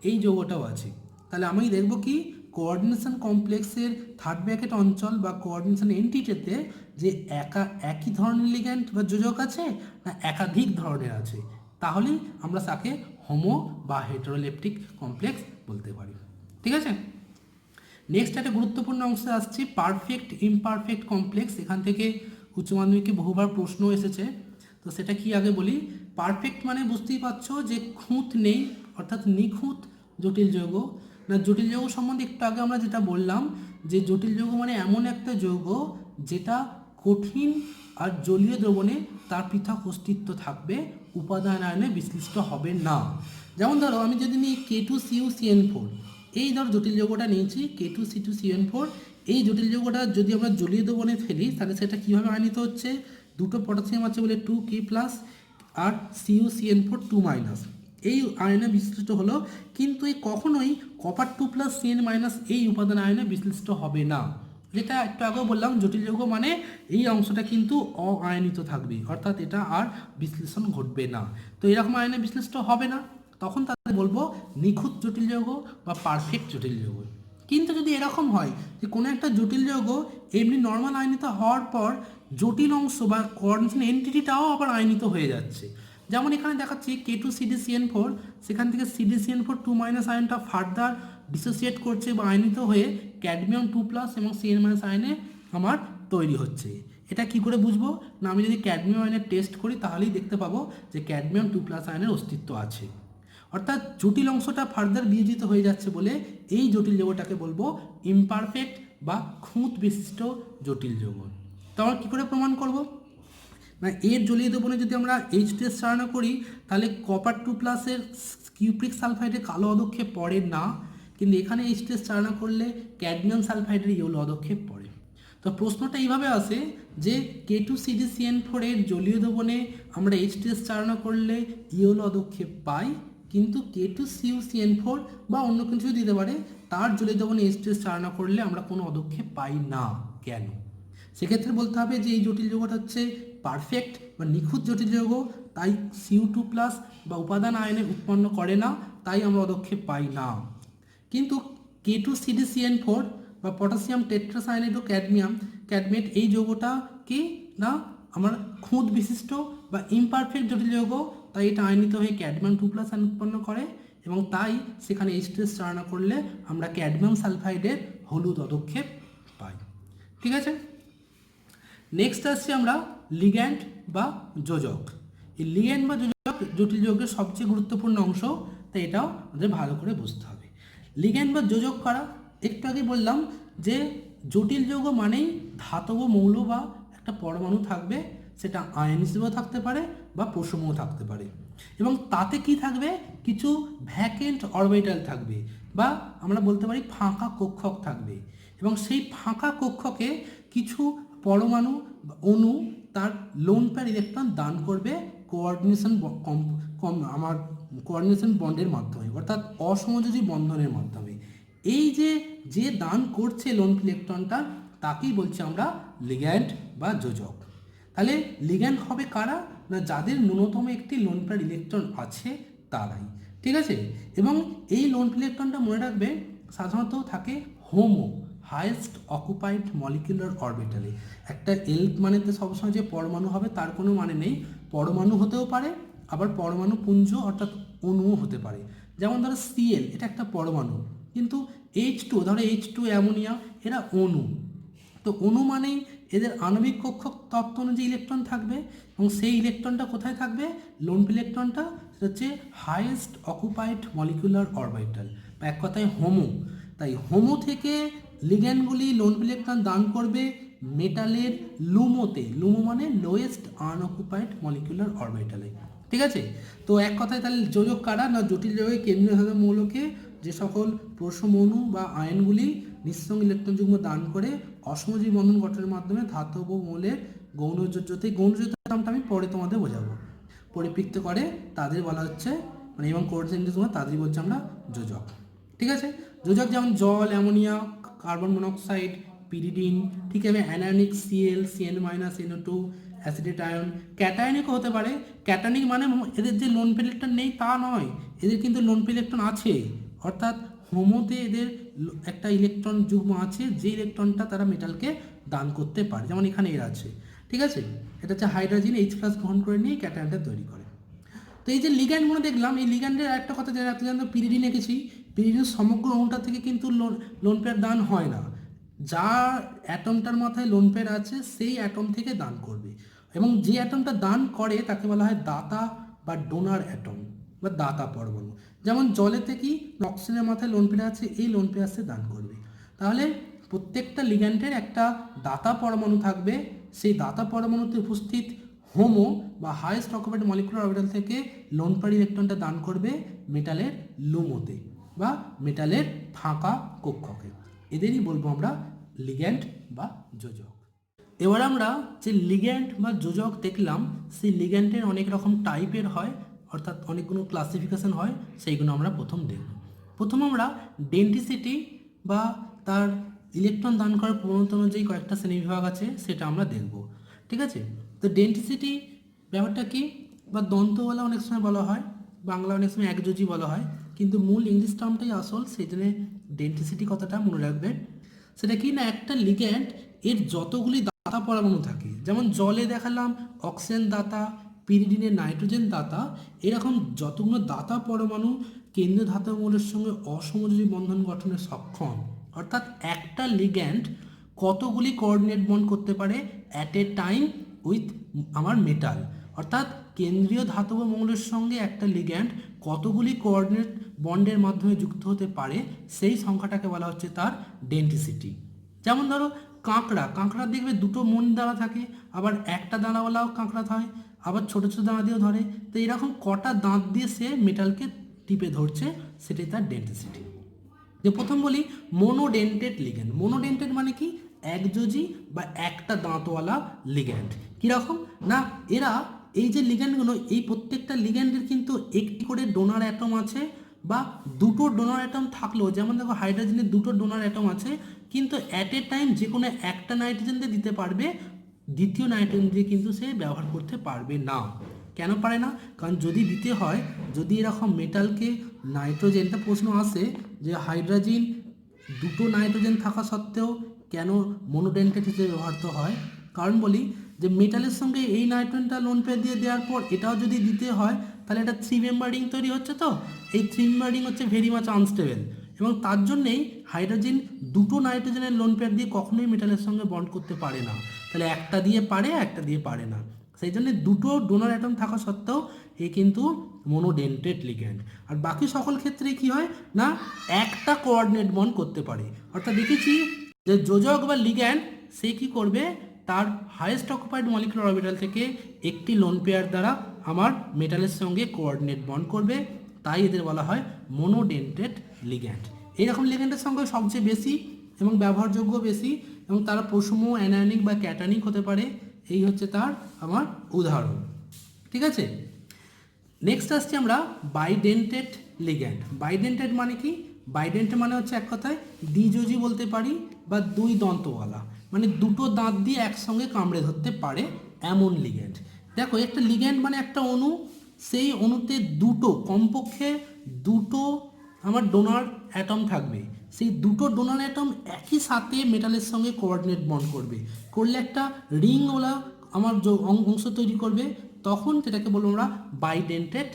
এই যৌগটাও আছে। তাহলে আমি দেখব কি কোঅর্ডিনেশন কমপ্লেক্সের থার্ড ব্র্যাকেট অঞ্চল বা কোঅর্ডিনেশন এন্টিটিতে যে একই ধরনের লিগ্যান্ড বা যোজক আছে না একাধিক ধরনের আছে, তাহলেই আমরা তাকে হোমো বা হেটারোলেপটিক কমপ্লেক্স বলতে পারি। ঠিক আছে, নেক্সট একটা গুরুত্বপূর্ণ অংশে আসছি, পারফেক্ট ইমপারফেক্ট কমপ্লেক্স। এখান থেকে উচ্চ মাধ্যমিকে বহুবার প্রশ্ন এসেছে, তো সেটা কি আগে বলি। পারফেক্ট মানে বুঝতেই পারছো যে খুঁত নেই, অর্থাৎ নিখুঁত জটিল যৌগ। না জটিল যৌগ সম্বন্ধে একটু আগে আমরা যেটা বললাম যে জটিল যৌগ মানে এমন একটা যৌগ যেটা কঠিন আর জলীয় দ্রবণে তার পৃথক অস্তিত্ব থাকবে, উপাদান আয়নে বিশ্লিষ্ট হবে না। যেমন ধরো আমি যদি নিই K2CuCN4, এই ধর জটিল যৌগটা নিয়েছি K2C2CN4, এই জটিল যৌগটা যদি আমরা জলীয় দ্রবণে ফেলি তাহলে সেটা কীভাবে আয়নিত হচ্ছে, দুটো পটাশিয়াম আছে বলে 2K+ আর CuCN4 2-, এই আয়নে বিশ্লিষ্ট হলো। কিন্তু এই কখনোই কপার 2+ CN- এই উপাদান আয়নে বিশ্লিষ্ট হবে না। যেটা একটু আগেও বললাম জটিল যৌগ মানে এই অংশটা কিন্তু অআয়নিত থাকবে, অর্থাৎ এটা আর বিশ্লেষণ ঘটবে না। তো এরকম আয়নে বিশ্লিষ্ট হবে না, তখন তাদের বলবো নিখুঁত জটিল যৌগ বা পারফেক্ট জটিল যৌগ। কিন্তু যদি এরকম হয় যে কোনো একটা জটিল যৌগ এমনি নর্মাল আয়নিত হওয়ার পর জটিল অংশ বা কোঅর্ডিনেশন এন্টিটিটাও আবার আয়নিত হয়ে যাচ্ছে, যেমন এখানে দেখাচ্ছি K2CdCN4, সেখান থেকে CdCN4 2- আয়নটা ফার্দার ডিসোসিয়েট করছে বা আয়নিত হয়ে ক্যাডমিয়াম 2+ এবং CN- আয়নে আমার তৈরি হচ্ছে। এটা কি করে বুঝবো না, আমি যদি ক্যাডমিয়াম আয়নের টেস্ট করি তাহলেই দেখতে পাবো যে ক্যাডমিয়াম 2+ আয়নের অস্তিত্ব আছে, অর্থাৎ জটিল অংশটা ফার্দার বিয়োজিত হয়ে যাচ্ছে বলে এই জটিল যৌগটাকে বলবো ইমপারফেক্ট বা খুঁত বিশিষ্ট জটিল যৌগ। তো আমরা কী করে প্রমাণ করব না, এর জলীয় দ্রবণে যদি আমরা H2S চালনা করি তাহলে কপার 2+-এর কিউপ্রিক সালফাইডে কালো অধক্ষেপ পড়ে না, কিন্তু এখানে H2S চালনা করলে ক্যাডমিয়াম সালফাইডের ইয়েলো অধক্ষেপ পড়ে। তো প্রশ্নটা এইভাবে আসে যে K2CdCN4 এর জলীয় দ্রবণে আমরা H2S চালনা করলে ইয়েলো অধক্ষেপ পাই, কিন্তু K2CuCN4 বা অন্য কিছু দিতে পারে, তার জলীয় দ্রবণে H2 চার না করলে আমরা কোনো অদক্ষেপ পাই না। কেন? সেক্ষেত্রে বলতে হবে যে এই জটিল যৌগটা হচ্ছে পারফেক্ট বা নিখুঁত জটিল যৌগ, তাই Cu2 প্লাস বা উপাদান আয়নে উৎপন্ন করে না, তাই আমরা অদক্ষেপ পাই না। কিন্তু K2CdCN4 বা পটাশিয়াম টেট্রাসায়ানেট ও ক্যাডমিয়েট এই যৌগটা কি না আমার খুঁত বিশিষ্ট বা ইমপারফেক্ট জটিল যৌগ, তাই এটা আয়নিত হয়ে ক্যাডমিয়াম 2+ আয়ন উৎপন্ন করে এবং তাই সেখানে H2 চার না করলে আমরা ক্যাডমিয়াম সালফাইডের হলুদ অদক্ষেপ পাই। ঠিক আছে, নেক্সট আসছে আমরা লিগ্যান্ড বা যোজক। এই লিগ্যান্ড বা যোজক জটিল যৌগের সবচেয়ে গুরুত্বপূর্ণ অংশ, তাই এটাও আমাদের ভালো করে বুঝতে হবে। লিগ্যান্ড বা যোজক কারা? একটু আগে বললাম যে জটিল যৌগ মানেই ধাতব মৌল বা একটা পরমাণু থাকবে, সেটা আয়ন হিসেবেও থাকতে পারে বা প্রসমও থাকতে পারে, এবং তাতে কি থাকবে, কিছু ভ্যাকেন্ট অরবিটাল থাকবে বা আমরা বলতে পারি ফাঁকা কক্ষক থাকবে, এবং সেই ফাঁকা কক্ষকে কিছু পরমাণু অণু তার লোন পেয়ার ইলেকট্রন দান করবে কোঅর্ডিনেশন বন্ডের মাধ্যমে, অর্থাৎ অসমযোজী বন্ধনের মাধ্যমে। এই যে দান করছে লোন ইলেকট্রনটা, তাকেই বলছি আমরা লিগ্যান্ড বা যোজক। তাহলে লিগ্যান্ড হবে কারা না, যাদের ন্যূনতম একটি লোন পেয়ার ইলেকট্রন আছে তারাই। ঠিক আছে, এবং এই লোন ইলেকট্রনটা মনে রাখবে সাধারণত থাকে হোমো হাইয়েস্ট অকুপাইড মলিকুলার অরবিটালে। একটা এল মানে তো সবসময় যে পরমাণু হবে তার কোনো মানে নেই, পরমাণু হতেও পারে আবার পরমাণু পুঞ্জ অর্থাৎ অণুও হতে পারে। যেমন ধরো Cl এটা একটা পরমাণু, কিন্তু H2 ধরো H2 অ্যামোনিয়া এরা অণু। তো অণু মানেই এদের আণবিক কক্ষক তত্ত্ব অনুযায়ী ইলেকট্রন থাকবে, এবং সেই ইলেকট্রনটা কোথায় থাকবে, লোন ইলেকট্রনটা সেটা হচ্ছে হাইয়েস্ট অকুপাইড মলিকুলার অরবিটাল, বা এক কথায় হোমো। তাই হোমো থেকে লিগ্যান্ডগুলি লোন ইলেকট্রন দান করবে মেটালের লুমোতে, লুমো মানে লোয়েস্ট আনঅকুপাইড মলিকুলার অরবিটালে। ঠিক আছে, তো এক কথায় তাহলে যোজক কারা না, জটিল যৌগের কেন্দ্রীয় ধাতব মৌলকে যে সকল প্রসম অণু বা আয়নগুলি নিঃসঙ্গ ইলেকট্রন যুগ্ম দান করে অসমযোজী বন্ধন গঠনের মাধ্যমে ধাতব মৌলের গৌণযোজ্যতে, গৌণযোজ্যতার নামটা আমি পরে তোমাদের বোঝাবো, পরিপৃক্ত করে তাদের বলা হচ্ছে মানে এবং কোঅর্ডিনেশন সময় তাদেরই বলছি আমরা যোজক। ঠিক আছে, যোজক যেমন জল, অ্যামোনিয়া, কার্বন মনোক্সাইড, পিরিডিন, ঠিক আছে, anionic Cl, Cn-NO2, acetate ion, ক্যাটায়নিকও হতে পারে। ক্যাটায়নিক মানে এদের যে লোন পেয়ার ইলেকট্রন নেই তা নয়, এদের কিন্তু লোন পেয়ার ইলেকট্রন আছে, অর্থাৎ হোমোতে এদের একটা ইলেকট্রন যুগ্ম আছে যে ইলেকট্রনটা তারা মেটালকে দান করতে পারে, যেমন এখানে এর আছে। ঠিক আছে, এটা হচ্ছে হাইড্রোজেন H+ গ্রহণ করে নিয়ে ক্যাটায়নটা তৈরি করে। তো এই যে লিগ্যান্ডগুলো দেখলাম, এই লিগ্যান্ডের একটা কথা জেনে রাখতে জানতো, পিরিডিন এঁকেছি, পিরিডিন সমগ্র অণুটা থেকে কিন্তু লোন পেয়ার দান হয় না, যার অ্যাটমটার মাথায় লোন পেয়ার আছে সেই অ্যাটম থেকে দান করবে, এবং যে অ্যাটমটা দান করে তাকে বলা হয় দাতা বা ডোনার অ্যাটম বা দাতা পরমাণু। যেমন জলেতে কি অক্সিজেনের মাথায় লোন পেয়ার আছে, এই লোন পেয়ার সে দান করবে। তাহলে প্রত্যেকটা লিগ্যান্ডের একটা দাতা পরমাণু থাকবে, সেই দাতা পরমাণুতে উপস্থিত হোমো বা হাইয়েস্ট অকুপাইড মলিকুলার অরবিটাল থেকে লোন পেয়ার ইলেকট্রনটা দান করবে মেটালের লুমোতে বা মেটালের ফাঁকা কক্ষকে, এদেরই বলবো আমরা লিগ্যান্ড বা যোজক। এবার আমরা যে লিগ্যান্ড বা যোজক দেখলাম, সেই লিগ্যান্ডের অনেক রকম টাইপের হয়, অর্থাৎ অনেকগুলো ক্লাসিফিকেশন হয়, সেইগুলো আমরা প্রথম দেখব। প্রথম আমরা ডেন্টিসিটি বা তার ইলেকট্রন দান করার প্রবণতা অনুযায়ী কয়েকটা শ্রেণীবিভাগ আছে সেটা আমরা দেখব। ঠিক আছে, তো ডেন্টিসিটি ব্যাপারটা কি, বা দন্তওয়ালা অনেক সময় বলা হয়, বাংলা অনেক সময় একযোজি বলা হয়, কিন্তু মূল ইংলিশ টার্মটাই আসল, সেই জন্য ডেন্টিসিটি কথাটা মনে রাখবে। সেটা কি না, একটা লিগ্যান্ড এর যতগুলি দাতা পরমাণু থাকে, যেমন জলে দেখালাম অক্সিজেন দাতা, পিরিডিনের নাইট্রোজেন দাতা, এরকম যতগুলো দাতা পরমাণু কেন্দ্রীয় ধাতব মৌলের সঙ্গে অসমযোজী বন্ধন গঠনে সক্ষম, অর্থাৎ একটা লিগ্যান্ড কতগুলি কোঅর্ডিনেট বন্ড করতে পারে অ্যাট এ টাইম উইথ আমার মেটাল, অর্থাৎ কেন্দ্রীয় ধাতব মৌলের সঙ্গে একটা লিগ্যান্ড কতগুলি কোঅর্ডিনেট বন্ডের মাধ্যমে যুক্ত হতে পারে সেই সংখ্যাটাকে বলা হচ্ছে তার ডেন্টিসিটি। যেমন ধরো কাঁকড়া দেখবে দুটো মন দাঁড়া থাকে, আবার একটা দানাওয়ালাও কাঁকড়া হয়, আবার ছোটো ছোটো দানা দিয়েও ধরে, তো এরকম কটা দাঁত দিয়ে সে মেটালকে টিপে ধরছে, সেটাই তার ডেন্টিসিটি। যে প্রথম বলি মোনোডেন্টেড লিগ্যান্ড। মোনোডেন্টেড মানে কি, একযোজি বা একটা দাঁতওয়ালা লিগ্যান্ড। কীরকম না, এরা এই যে লিগ্যান্ডগুলো, এই প্রত্যেকটা লিগ্যান্ডের কিন্তু একটি করে ডোনার অ্যাটম আছে, বা দুটো ডোনার অ্যাটম থাকলেও, যেমন দেখো হাইড্রোজেনের দুটো ডোনার অ্যাটম আছে, কিন্তু অ্যাট এ টাইম যে কোনো একটা নাইট্রোজেন দিয়ে দিতে পারবে, দ্বিতীয় নাইট্রোজেন দিয়ে কিন্তু সে ব্যবহার করতে পারবে না। কেন পারে না? কারণ যদি দিতে হয়, যদি এরকম মেটালকে নাইট্রোজেনটা প্রশ্ন আসে যে হাইড্রোজেন দুটো নাইট্রোজেন থাকা সত্ত্বেও কেন মনোডেন্টেট হিসেবে ব্যবহৃত হয়, কারণ বলি যে মেটালের সঙ্গে এই নাইট্রোজেনটা লোন পেয়ার দিয়ে দেওয়ার পর এটাও যদি দিতে হয়, তাহলে এটা 3 মেম্বার রিং তৈরি হচ্ছে। তো এই 3 মেম্বার রিং হচ্ছে ভেরি মাচ আনস্টেবল, এবং তার জন্যেই হাইড্রোজেন দুটো নাইট্রোজেনের লোন পেয়ার দিয়ে কখনোই মেটালের সঙ্গে বন্ড করতে পারে না। তাহলে একটা দিয়ে পারে, একটা দিয়ে পারে না। সেই জন্য দুটো ডোনার অ্যাটম থাকা সত্ত্বেও এ কিন্তু মনোডেন্টেড লিগ্যান্ড। আর বাকি সকল ক্ষেত্রে কি হয় না, একটা কোঅর্ডিনেট বন্ড করতে পারে। অর্থাৎ দেখেছি যে যোজক বা লিগ্যান্ড সে কি করবে, তার হাইয়েস্ট অকুপাইড মলিকুলার অরবিটাল থেকে একটি লোন পেয়ার দ্বারা আমার মেটালের সঙ্গে কোঅর্ডিনেট বন্ড করবে, তাই এদের বলা হয় মনোডেন্টেড লিগ্যান্ড। এইরকম লিগ্যান্ডের সঙ্গে সবচেয়ে বেশি এবং ব্যবহারযোগ্য বেশি, এবং তারা প্রসম, অ্যানায়নিক বা ক্যাটায়নিক হতে পারে। এই হচ্ছে তার আমার উদাহরণ। ঠিক আছে, নেক্সট আসছি আমরা বাইডেন্টেড লিগ্যান্ড। বাইডেন্টেড মানে কি? বাইডেন্টেড মানে হচ্ছে এক কথায় দ্বিযোজী বলতে পারি, বা দুই দন্তওয়ালা, মানে দুটো দাঁত দিয়ে একসঙ্গে কামড়ে ধরতে পারে এমন লিগ্যান্ড। দেখো একটা লিগ্যান্ড মানে একটা অণু, সেই অণুতে দুটো, কমপক্ষে দুটো আমার ডোনার অ্যাটম থাকবে। সেই দুটো ডোনার অ্যাটম একই সাথে মেটালের সঙ্গে কোঅর্ডিনেট বন্ড করবে, করলে একটা রিংওয়ালা আমার অংশ তৈরি করবে। তখন সেটাকে বলবো আমরা বাইডেন্টেড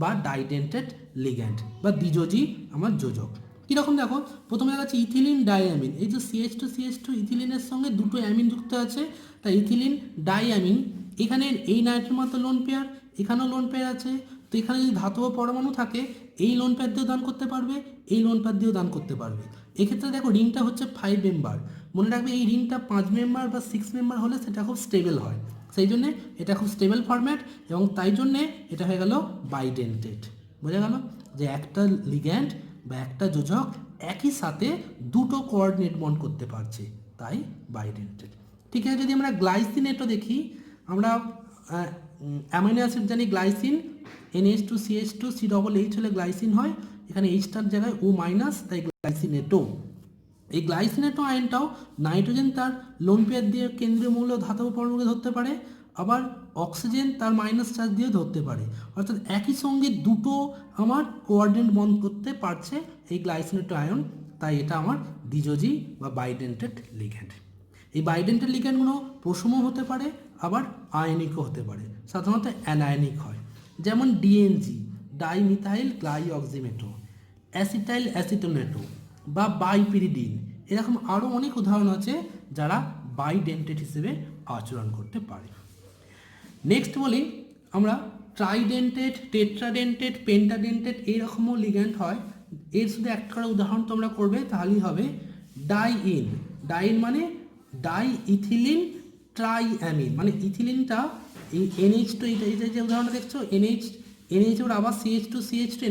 বা ডাইডেন্টেড লিগ্যান্ড, বা দ্বিযোজী আমার যোজক। কীরকম দেখো, প্রথমে দেখাচ্ছি ইথিলিন ডাইঅ্যামিন। এই যে CH2 ইথিলিনের সঙ্গে দুটো অ্যামিন যুক্ত আছে, তাই ইথিলিন ডাইঅ্যামিন। এখানে এই নাইট্রোজেন মাত্র লোন পেয়ার, এখানেও লোন পেয়ার আছে। তো এখানে যদি ধাতব পরমাণু থাকে, এই লোন পেয়ার দিয়েও দান করতে পারবে, এই লোন পেয়ার দিয়েও দান করতে পারবে। এক্ষেত্রে দেখো রিংটা হচ্ছে 5 মেম্বার। মনে রাখবে এই রিংটা 5 মেম্বার বা 6 মেম্বার হলে সেটা খুব স্টেবল হয়। সেই জন্যে এটা খুব স্টেবল ফরম্যাট, এবং তাই জন্যে এটা হয়ে গেল বাইডেন্টেড। বোঝা গেল যে একটা লিগ্যান্ড বা একটা যোজক একই সাথে দুটো কোঅর্ডিনেট বন্ড করতে পারছে, তাই বাইডেন্টেড। ঠিক আছে, যদি আমরা গ্লাইসিনেটও দেখি, আমরা অ্যামাইনো অ্যাসিড জানি গ্লাইসিন, NH2CH2 COOH হলে গ্লাইসিন হয়, এখানে এইচটার জায়গায় O মাইনাস, তাই গ্লাইসিনেটো। এই গ্লাইসিনেটো আয়নটাও নাইট্রোজেন তার লোন পেয়ার দিয়ে কেন্দ্রীয় মৌল ধাতব পরমাণুকে ধরতে পারে, আবার অক্সিজেন তার মাইনাস চার্জ দিয়েও ধরতে পারে। অর্থাৎ একই সঙ্গে দুটো আমার কোঅর্ডিনেট বন্ড করতে পারছে এই গ্লাইসিনেটো আয়ন, তাই এটা আমার দ্বিযোজী বা বাইডেন্টেড লিগ্যান্ড। এই বাইডেন্টেড লিগ্যান্ডগুলো প্রসমও হতে পারে, আবার আয়নিকও হতে পারে, সাধারণত অ্যানায়নিক হয়। যেমন DNG, ডাইমিথাইল গ্লাইঅক্সিমেটো, অ্যাসিটাইল অ্যাসিটোনেটো বা বাইপিরিডিন। এরকম আরও অনেক উদাহরণ আছে যারা বাইডেন্টেড হিসেবে আচরণ করতে পারে। নেক্সট বলি আমরা ট্রাইডেন্টেড, টেট্রাডেন্টেড, পেন্টাডেন্টেড এইরকমও লিগ্যান্ড হয়। এর শুধু একটা করে উদাহরণ তোমরা করবে, তাহলেই হবে। ডাইইন, ডাইইন মানে ডাই ইথিলিন ট্রাইঅ্যামিন, মানে ইথিলিনটা এই NH2, এইটা যে উদাহরণটা দেখছো NH ওর আবার CH2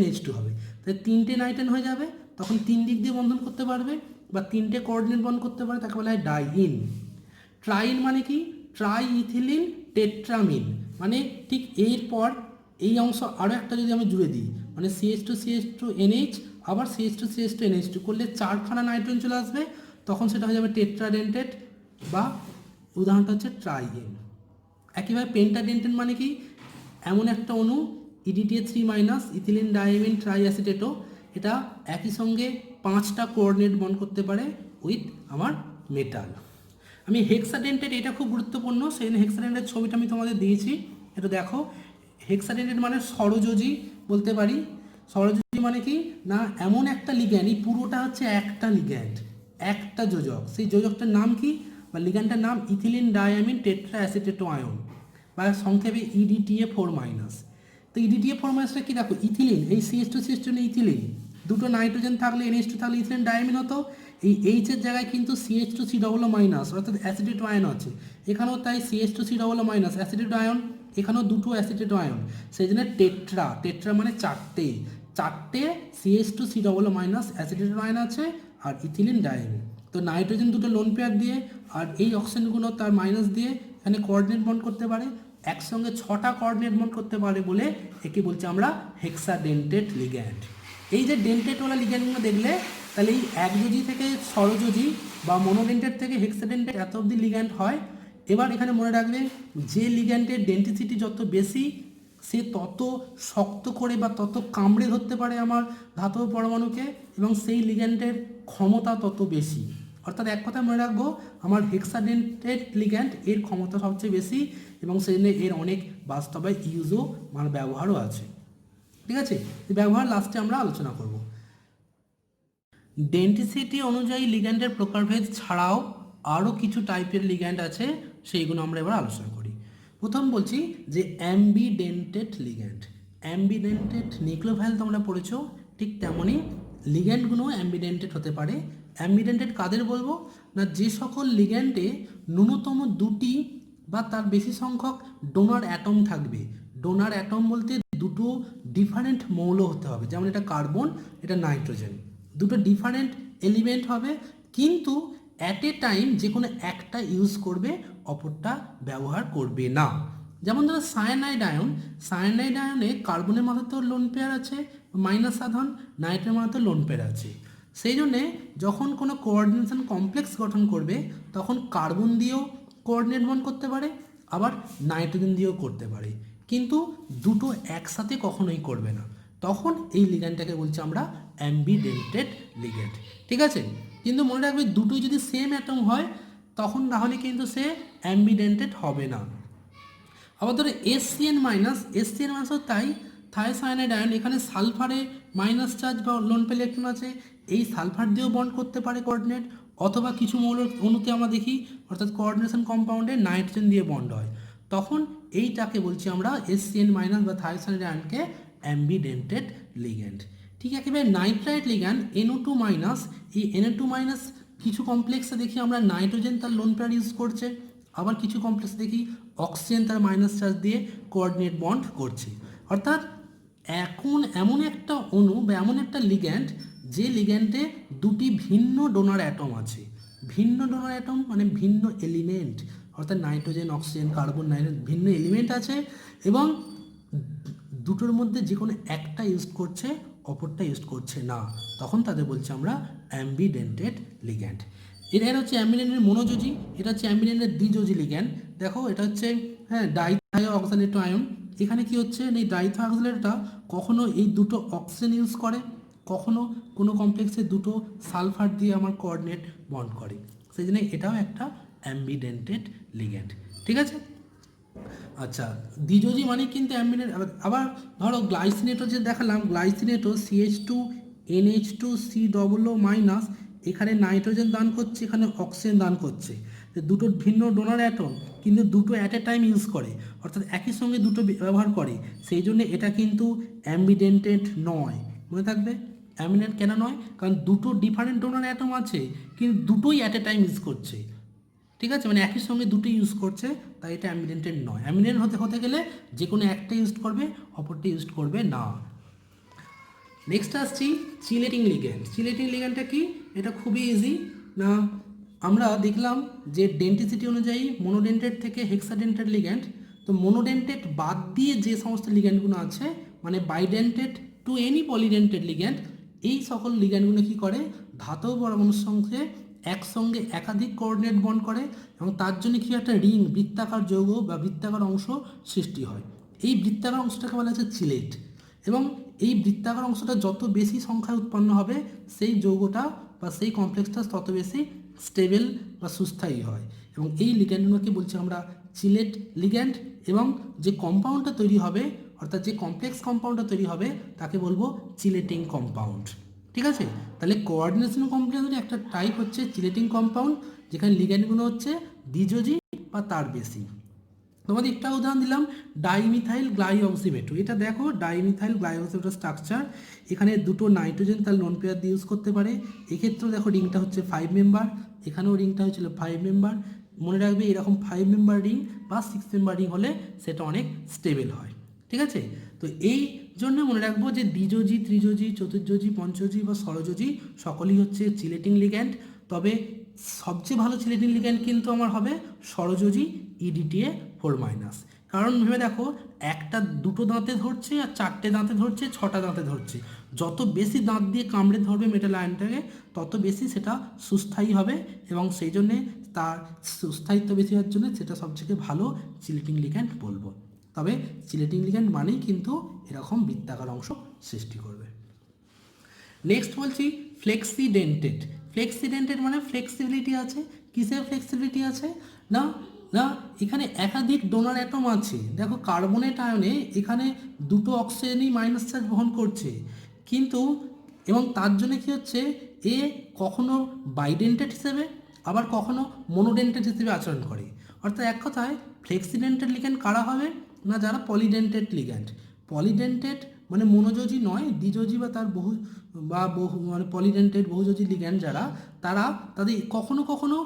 NH2 হবে, তাই তিনটে নাইট্রোজেন হয়ে যাবে। তখন তিন দিক দিয়ে বন্ধন করতে পারবে বা তিনটে কোঅর্ডিনেট বন্ধ করতে পারে, তাকে বলা হয় ডাইইন। ট্রাইন মানে কি? ট্রাই ইথিলিন টেট্রামিন, মানে ঠিক এরপর এই অংশ আরও একটা যদি আমি জুড়ে দিই, মানে CH2 NH আবার CH2 NH2 করলে 4খানা নাইট্রোজেন চলে আসবে, তখন সেটা হয়ে যাবে টেট্রাডেন্টেড, বা উদাহরণটা হচ্ছে ট্রাইইন। একইভাবে পেন্টাডেন্টেড মানে কি? এমন একটা অণু EDTA3- ইথিলিন ডাইঅ্যামিন ট্রাইঅ্যাসিটেটো, এটা একই সঙ্গে 5টা কোঅর্ডিনেট বন্ড করতে পারে উইথ আমার মেটাল। আমি হেক্সাডেন্টেড, এটা খুব গুরুত্বপূর্ণ, সেই হেক্সাডেন্টের ছবিটা আমি তোমাদের দিয়েছি, এটা দেখো। হেক্সাডেন্টেড মানে ষড়যোজী বলতে পারি। ষড়যোজী মানে কি না, এমন একটা লিগ্যান্ড, এই পুরোটা হচ্ছে একটা লিগ্যান্ড, একটা যোজক। সেই যোজকটার নাম কি, বা লিগ্যান্ডটার নাম ইথিলিন ডাইঅ্যামিন টেট্রা অ্যাসিটেটো আয়ন, বা সংক্ষেপে EDTA4-। তো EDTA4- কি দেখো, ইথিলিন, এই CH2 ইথিলিন, দুটো নাইট্রোজেন থাকলে NH2 থাকলে ইথিলিন ডাইঅ্যামিন হতো। এই H এর জায়গায় কিন্তু CH2COO- অর্থাৎ অ্যাসিটেটো আয়ন আছে, এখানেও তাই CH2COO- অ্যাসিটেটো আয়ন, এখানেও দুটো অ্যাসিটেটো আয়ন, সেই জন্য টেট্রা মানে চারটে CH2COO- অ্যাসিটেটো আয়ন আছে, আর ইথিলিন ডাইঅ্যামিন। তো নাইট্রোজেন দুটো লোন পেয়ার দিয়ে আর এই অক্সিজেনগুলো তার মাইনাস দিয়ে এখানে কোঅর্ডিনেট বন্ড করতে পারে, একসঙ্গে 6টা কোঅর্ডিনেট বন্ড করতে পারে বলে একে বলছি আমরা হেক্সাডেন্টেট লিগ্যান্ড। এই যে ডেন্টেটওয়ালা লিগ্যান্ডগুলো দেখলে তাহলে এই একযোজি থেকে ষড়যোজি বা মনোডেন্টেট থেকে হেক্সাডেন্টেট এত অবধি লিগ্যান্ড হয়। এবার এখানে মনে রাখবে যে লিগ্যান্ডের ডেন্সিটি যত বেশি সে তত শক্ত করে বা তত কামড়ে ধরতে পারে আমার ধাতব পরমাণুকে এবং সেই লিগ্যান্ডের ক্ষমতা তত বেশি। অর্থাৎ এক কথা মনে রাখবো আমার হেক্সাডেন্টেড লিগ্যান্ড এর ক্ষমতা সবচেয়ে বেশি এবং সেই জন্য এর অনেক বাস্তবে ইউজও মানে ব্যবহারও আছে। ঠিক আছে, ব্যবহার লাস্টে আমরা আলোচনা করব। ডেন্সিটি অনুযায়ী লিগ্যান্ডের প্রকারভেদ ছাড়াও আরও কিছু টাইপের লিগ্যান্ড আছে, সেইগুলো আমরা এবার আলোচনা করি। প্রথম বলছি যে অ্যাম্বিডেন্টেড লিগ্যান্ড। অ্যাম্বিডেন্টেড নিউক্লিওফাইল তোমরা পড়েছো, ঠিক তেমনই লিগ্যান্ডগুলো অ্যাম্বিডেন্টেড হতে পারে। অ্যাম্বিডেন্টেড কাদের বলবো না, যে সকল লিগ্যান্ডে ন্যূনতম দুটি বা তার বেশি সংখ্যক ডোনার অ্যাটম থাকবে। ডোনার অ্যাটম বলতে দুটো ডিফারেন্ট মৌল হতে হবে, যেমন এটা কার্বন, এটা নাইট্রোজেন, দুটো ডিফারেন্ট এলিমেন্ট হবে, কিন্তু অ্যাট এ টাইম যে কোনো একটা ইউজ করবে, অপরটা ব্যবহার করবে না। যেমন ধরো সায়ানাইড আয়ন, সায়ানাইড আয়নে কার্বনের মাথাতেও লোন পেয়ার আছে মাইনাস সাধারণ, নাইট্রোজেনের মাথাতেও লোন পেয়ার আছে। সেই জন্যে যখন কোনো কোঅর্ডিনেশন কমপ্লেক্স গঠন করবে তখন কার্বন দিয়েও কোঅর্ডিনেট বন্ড করতে পারে, আবার নাইট্রোজেন দিয়েও করতে পারে, কিন্তু দুটো একসাথে কখনোই করবে না। তখন এই লিগ্যান্ডটাকে বলছি আমরা অ্যাম্বিডেন্টেড লিগ্যান্ড। ঠিক আছে, কিন্তু মনে রাখবে দুটোই যদি সেম অ্যাটম হয় তখন তাহলে কিন্তু সে অ্যাম্বিডেন্টেড হবে না। আবার ধরো এসসিএন মাইনাস, এসসিএন মাইনাসও তাই, থায়োসায়ানাইড আয়ন, এখানে সালফারে মাইনাস চার্জ বা লোন পেলে ইলেকট্রন আছে, এই সালফার দিয়েও বন্ড করতে পারে কোঅর্ডিনেট, অথবা কিছু মৌলের অণুতে আমরা দেখি অর্থাৎ কোঅর্ডিনেশন কম্পাউন্ডে নাইট্রোজেন দিয়ে বন্ড হয়, তখন এইটাকে বলছি আমরা এসসিএন মাইনাস বা থায়োসায়ানাইড আয়নকে অ্যাম্বিডেন্টেড লিগ্যান্ড। ঠিক একেবারে নাইট্রাইট লিগ্যান্ড NO2 মাইনাস, এই NO2 মাইনাস কিছু কমপ্লেক্সে দেখি আমরা নাইট্রোজেন তার লোন পেয়ার ইউজ করছে, আবার কিছু কমপ্লেক্স দেখি অক্সিজেন তার মাইনাস চার্জ দিয়ে কোঅর্ডিনেট বন্ড করছে। অর্থাৎ এখন এমন একটা অণু বা এমন একটা লিগ্যান্ড যে লিগ্যান্ডে দুটি ভিন্ন ডোনার অ্যাটম আছে। ভিন্ন ডোনার অ্যাটম মানে ভিন্ন এলিমেন্ট, অর্থাৎ নাইট্রোজেন, অক্সিজেন, কার্বন, নাইট্রোজেন ভিন্ন এলিমেন্ট আছে এবং দুটোর মধ্যে যে কোনো একটা ইউজ করছে, অপরটা ইউজ করছে না, তখন তাদের বলছি আমরা অ্যাম্বিডেন্টেড লিগ্যান্ড। এটা হচ্ছে অ্যাম্বিডেন্টের মনোযোজি, এটা হচ্ছে অ্যাম্বিডেন্টের দ্বিযোজি লিগ্যান্ড। দেখো এটা হচ্ছে ডাইথাইও অক্সালেট আয়ন। এখানে কি হচ্ছে, এই ডাইথাইও অক্সালেটটা কখনো এই দুটো অক্সিজেন ইউজ করে, কখনো কোনো কমপ্লেক্সে দুটো সালফার দিয়ে আমার কোঅর্ডিনেট বন্ড করে, সেই জন্য এটাও একটা অ্যাম্বিডেন্টেড লিগ্যান্ড। ঠিক আছে, আচ্ছা দ্বিযোজি মানে কিন্তু অ্যাম্বিডেন্ট। আবার ধরো গ্লাইসিনেটও যে দেখালাম, গ্লাইসিনেটও CH2NH2COO মাইনাস, এখানে নাইট্রোজেন দান করছে, এখানে অক্সিজেন দান করছে, দুটো ভিন্ন ডোনার অ্যাটম কিন্তু দুটো অ্যাট এ টাইম ইউজ করে, অর্থাৎ একই সঙ্গে দুটো ব্যবহার করে, সেই জন্য এটা কিন্তু অ্যাম্বিডেন্টেড নয়। মনে থাকবে অ্যাম্বিডেন্ট কেন নয়, কারণ দুটো ডিফারেন্ট ডোনার অ্যাটম আছে কিন্তু দুটোই অ্যাট এ টাইম ইউজ করছে। ঠিক আছে, মানে একই সঙ্গে দুটো ইউজ করছে, তাই এটা অ্যাম্বিডেন্টেড নয়। অ্যাম্বিডেন্ট হতে গেলে যে কোনো একটা ইউজ করবে, অপরটা ইউজ করবে না। নেক্সট আসছি চিলেটিং লিগ্যান্ড। চিলেটিং লিগ্যান্ডটা কি, এটা খুবই ইজি না, আমরা দেখলাম যে ডেন্সিটি অনুযায়ী মনোডেন্টেড থেকে হেক্সাডেন্টেড লিগ্যান্ড, তো মনোডেন্টেড বাদ দিয়ে যে সমস্ত লিগ্যান্ডগুলো আছে মানে বাইডেন্টেড টু এনি পলিডেন্টেড লিগ্যান্ড, এই সকল লিগ্যান্ডগুলো কী করে, ধাতব পরমাণুর সঙ্গে একসঙ্গে একাধিক কোঅর্ডিনেট বন্ড করে এবং তার জন্য কি একটা রিং, বৃত্তাকার যৌগ বা বৃত্তাকার অংশ সৃষ্টি হয়। এই বৃত্তাকার অংশটাকে বলা হচ্ছে চিলেট, এবং এই বৃত্তাকার অংশটা যত বেশি সংখ্যায় উৎপন্ন হবে সেই যৌগটা বা সেই কমপ্লেক্সটা তত বেশি স্টেবল বা সুস্থায়ী হয়, এবং এই লিগ্যান্ডগুলোকে বলছি আমরা চিলেট লিগ্যান্ড। এবং যে কম্পাউন্ডটা তৈরি হবে অর্থাৎ যে কমপ্লেক্স কম্পাউন্ডটা তৈরি হবে তাকে বলবো চিলেটিং কম্পাউন্ড। ঠিক আছে, তাহলে কোঅর্ডিনেশন কমপ্লেক্সের একটা টাইপ হচ্ছে চিলেটিং কম্পাউন্ড, যেখানে লিগ্যান্ডগুলো হচ্ছে দ্বিযোজি বা তার বেশি। তোমাদের একটা উদাহরণ দিলাম ডাইমিথাইল গ্লাইঅক্সিমেটো, এটা দেখো ডাইমিথাইল গ্লাইঅক্সিমেটো স্ট্রাকচার, এখানে দুটো নাইট্রোজেন তার লোন পেয়ার দিয়ে ইউজ করতে পারে, এক্ষেত্রেও দেখো রিংটা হচ্ছে 5 মেম্বার, এখানেও রিংটা হচ্ছিল 5 মেম্বার। মনে রাখবে এরকম 5 মেম্বার রিং বা 6 মেম্বার রিং হলে সেটা অনেক স্টেবল হয়। ঠিক আছে, তো এই জন্য মনে রাখবো যে দ্বিযোজি, ত্রিযোজি, চতুর্যোজি, পঞ্চযোজি বা ষড়যোজি সকলেই হচ্ছে চিলেটিং লিগ্যান্ড। তবে সবচেয়ে ভালো চিলেটিং লিগ্যান্ড কিন্তু আমার হবে ষড়যোজি EDTA4-, কারণ ভেবে দেখো, একটা দুটো দাঁতে ধরছে আর চারটে দাঁতে ধরছে, ছটা দাঁতে ধরছে। যত বেশি দাঁত দিয়ে কামড়ে ধরবে মেটাল আয়নটাকে, তত বেশি সেটা সুস্থায়ী হবে, এবং সেই জন্যে তার সুস্থায়িত্ব বেশি হওয়ার জন্য সেটা সবথেকে ভালো চিলেটিং লিগ্যান্ড বলবো। তবে চিলেটিং লিগ্যান্ড মানেই কিন্তু এরকম বৃত্তাকার অংশ সৃষ্টি করবে। নেক্সট বলছি ফ্লেক্সিডেন্টেড। ফ্লেক্সিডেন্টেড মানে ফ্লেক্সিবিলিটি আছে। কিসের ফ্লেক্সিবিলিটি আছে? না না এখানে একাধিক ডোনার অ্যাটম আছে। দেখো কার্বনেট আয়নে এখানে দুটো অক্সিজেনই মাইনাস চার্জ বহন করছে, কিন্তু এবং তার জন্য কি হচ্ছে, এ কখনো বাইডেন্টেড হিসেবে আবার কখনো মনোডেন্টেড হিসেবে আচরণ করে। অর্থাৎ এক কথায় ফ্লেক্সিডেন্টেড লিগ্যান্ড কারা হবে? না যারা পলিডেন্টেড লিগ্যান্ড। পলিডেন্টেড মানে মনোযোজী নয়, দ্বিযোজী বা তার বহু মানে পলিডেন্টেড বহুযোজী লিগ্যান্ড যারা, তারা তাদের কখনো কখনো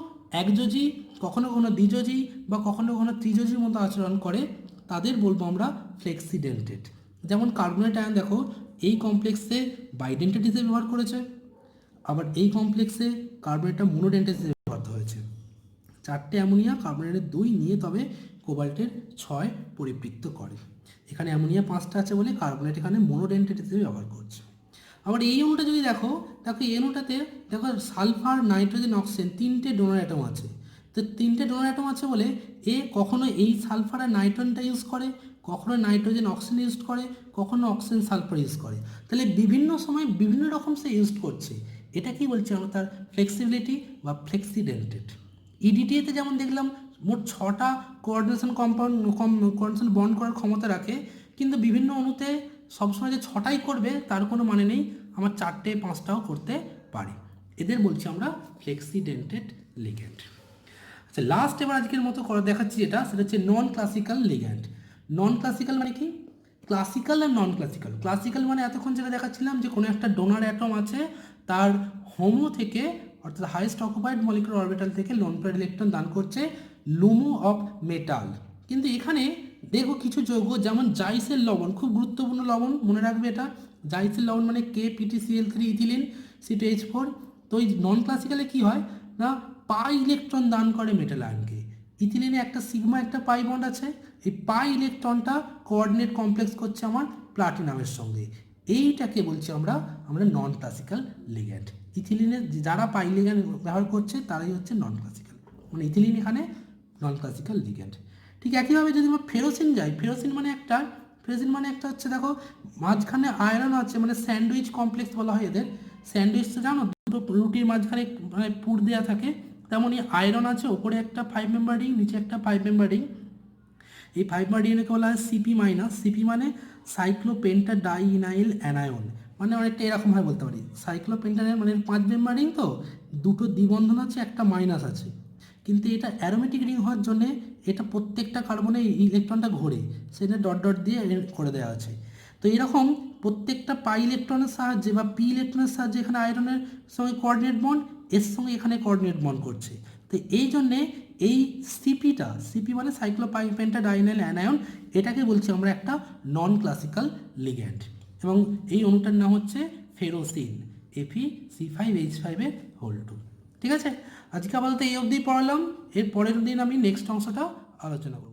একযোজী, কখনো কখনো দ্বিযোজী বা কখনো কখনো ত্রিযোজীর মতো আচরণ করে, তাদের বলবো আমরা ফ্লেক্সিডেন্টেড। যেমন কার্বনেট আয়ন দেখো, এই কমপ্লেক্সে বাইডেন্টেড হিসেবে ব্যবহার করেছে, আবার এই কমপ্লেক্সে কার্বনেটটা মনোডেন্টেড হিসেবে ব্যবহার হয়েছে। চারটে অ্যামোনিয়া কার্বনেটের 2 নিয়ে তবে কোবাল্টের 6 পরিবৃত্ত করে। এখানে অ্যামোনিয়া 5টা আছে বলে কার্বনেট এখানে মনোডেন্টেড হিসেবে ব্যবহার করছে। আবার এই অণুটা যদি দেখো এই অণুটাতে দেখো সালফার, নাইট্রোজেন, অক্সিজেন 3টে ডোনার অ্যাটম আছে। তো 3টে ডোনার অ্যাটম আছে বলে এ কখনো এই সালফার আর নাইট্রোজেনটা ইউজ করে, কখনো নাইট্রোজেন অক্সিজেন ইউজ করে, কখনো অক্সিজেন সালফার ইউজ করে। তাহলে বিভিন্ন সময় বিভিন্ন রকম সে ইউজ করছে। এটা কি বলছে আমরা? তার ফ্লেক্সিবিলিটি বা ফ্লেক্সিডেন্টেড। ইডিটিএতে যেমন দেখলাম মোট 6টা কোঅর্ডিনেশন কোঅর্ডিনেশন বন্ড করার ক্ষমতা রাখে, কিন্তু বিভিন্ন অণুতে সবসময় যে 6টাই করবে তার কোনো মানে নেই, আমার 4টে 5টাও করতে পারে। এদের বলছি আমরা ফ্লেক্সিডেন্টেড লিগ্যান্ড। আচ্ছা, লাস্ট এবার আজকের মতো করে দেখাচ্ছি যেটা, সেটা হচ্ছে নন ক্লাসিক্যাল লিগ্যান্ড। নন ক্লাসিক্যাল মানে কি? ক্লাসিক্যাল আর নন ক্লাসিক্যাল। ক্লাসিক্যাল মানে এতক্ষণ যেটা দেখাচ্ছিলাম যে কোনো একটা ডোনার অ্যাটম আছে, তার হোমো থেকে অর্থাৎ হাইয়েস্ট অকুপাইড মলিকুলার অরবিটাল থেকে লোন পেয়ার ইলেকট্রন দান করছে লুমো অফ মেটাল। কিন্তু এখানে দেখো কিছু যৌগ যেমন জাইসের লবণ, খুব গুরুত্বপূর্ণ লবণ, মনে রাখবে এটা। জাইসের লবণ মানে KPTCl3 ইথিলিন C2H4। তো এই নন ক্লাসিক্যালে কি হয় না, পাই ইলেকট্রন দান করে মেটাল আয়নকে। ইথিলিনে একটা সিগমা একটা পাই বন্ড আছে, এই পাই ইলেকট্রনটা কোঅর্ডিনেট কমপ্লেক্স করছে আমার প্লাটিনামের সঙ্গে। এইটাকে বলছি আমরা নন ক্লাসিক্যাল লিগ্যান্ড। ইথিলিনের যারা পাই লিগ্যান্ড ব্যবহার করছে তারাই হচ্ছে নন ক্লাসিক্যাল, মানে ইথিলিন এখানে নন ক্লাসিক্যাল লিগ্যান্ড। ঠিক একইভাবে যদি আমরা ফেরোসিন যাই, ফেরোসিন মানে একটা হচ্ছে দেখো মাঝখানে আয়রন আছে, মানে স্যান্ডউইচ কমপ্লেক্স বলা হয় এদের। স্যান্ডউইচ তো জানো, দুটো রুটির মাঝখানে মানে পুর দেওয়া থাকে, তেমনই আয়রন আছে, ওপরে একটা 5 মেম্বার রিং, নিচে একটা 5 মেম্বার রিং। এই 5 মেম্বার রিংকে বলা হয় CP-। CP মানে সাইক্লোপেন্টাডাইইনাইল অ্যানায়ন, মানে অনেকটা এরকমভাবে বলতে পারি। সাইক্লোপেন্টাডাইন মানে 5 মেম্বার রিং, তো দুটো দ্বিবন্ধন আছে, একটা মাইনাস আছে, কিন্তু এটা অ্যারোমেটিক রিং হওয়ার জন্য এটা প্রত্যেকটা কার্বনে ইলেকট্রনটা ঘোরে, সেটা ডট ডট দিয়ে করে দেওয়া আছে। তো এরকম প্রত্যেকটা পাই ইলেকট্রনের সাহায্যে বা পি ইলেকট্রনের সাহায্যে এখানে আয়রনের সঙ্গে কোঅর্ডিনেট বন্ড, এর সঙ্গে এখানে কোঅর্ডিনেট বন্ড করছে। তো এই জন্যে এই সিপি মানে সাইক্লোপেন্টাডাইনাইল অ্যানায়ন, এটাকে বলছি আমরা একটা নন ক্লাসিক্যাল লিগ্যান্ড, এবং এই অণুটার নাম হচ্ছে ফেরোসিন, FeC5H5 ঠিক আছে। আজকে আপাতত এই অবধি পড়ালাম, এর পরের দিন আমি নেক্সট অংশটা আলোচনা করব।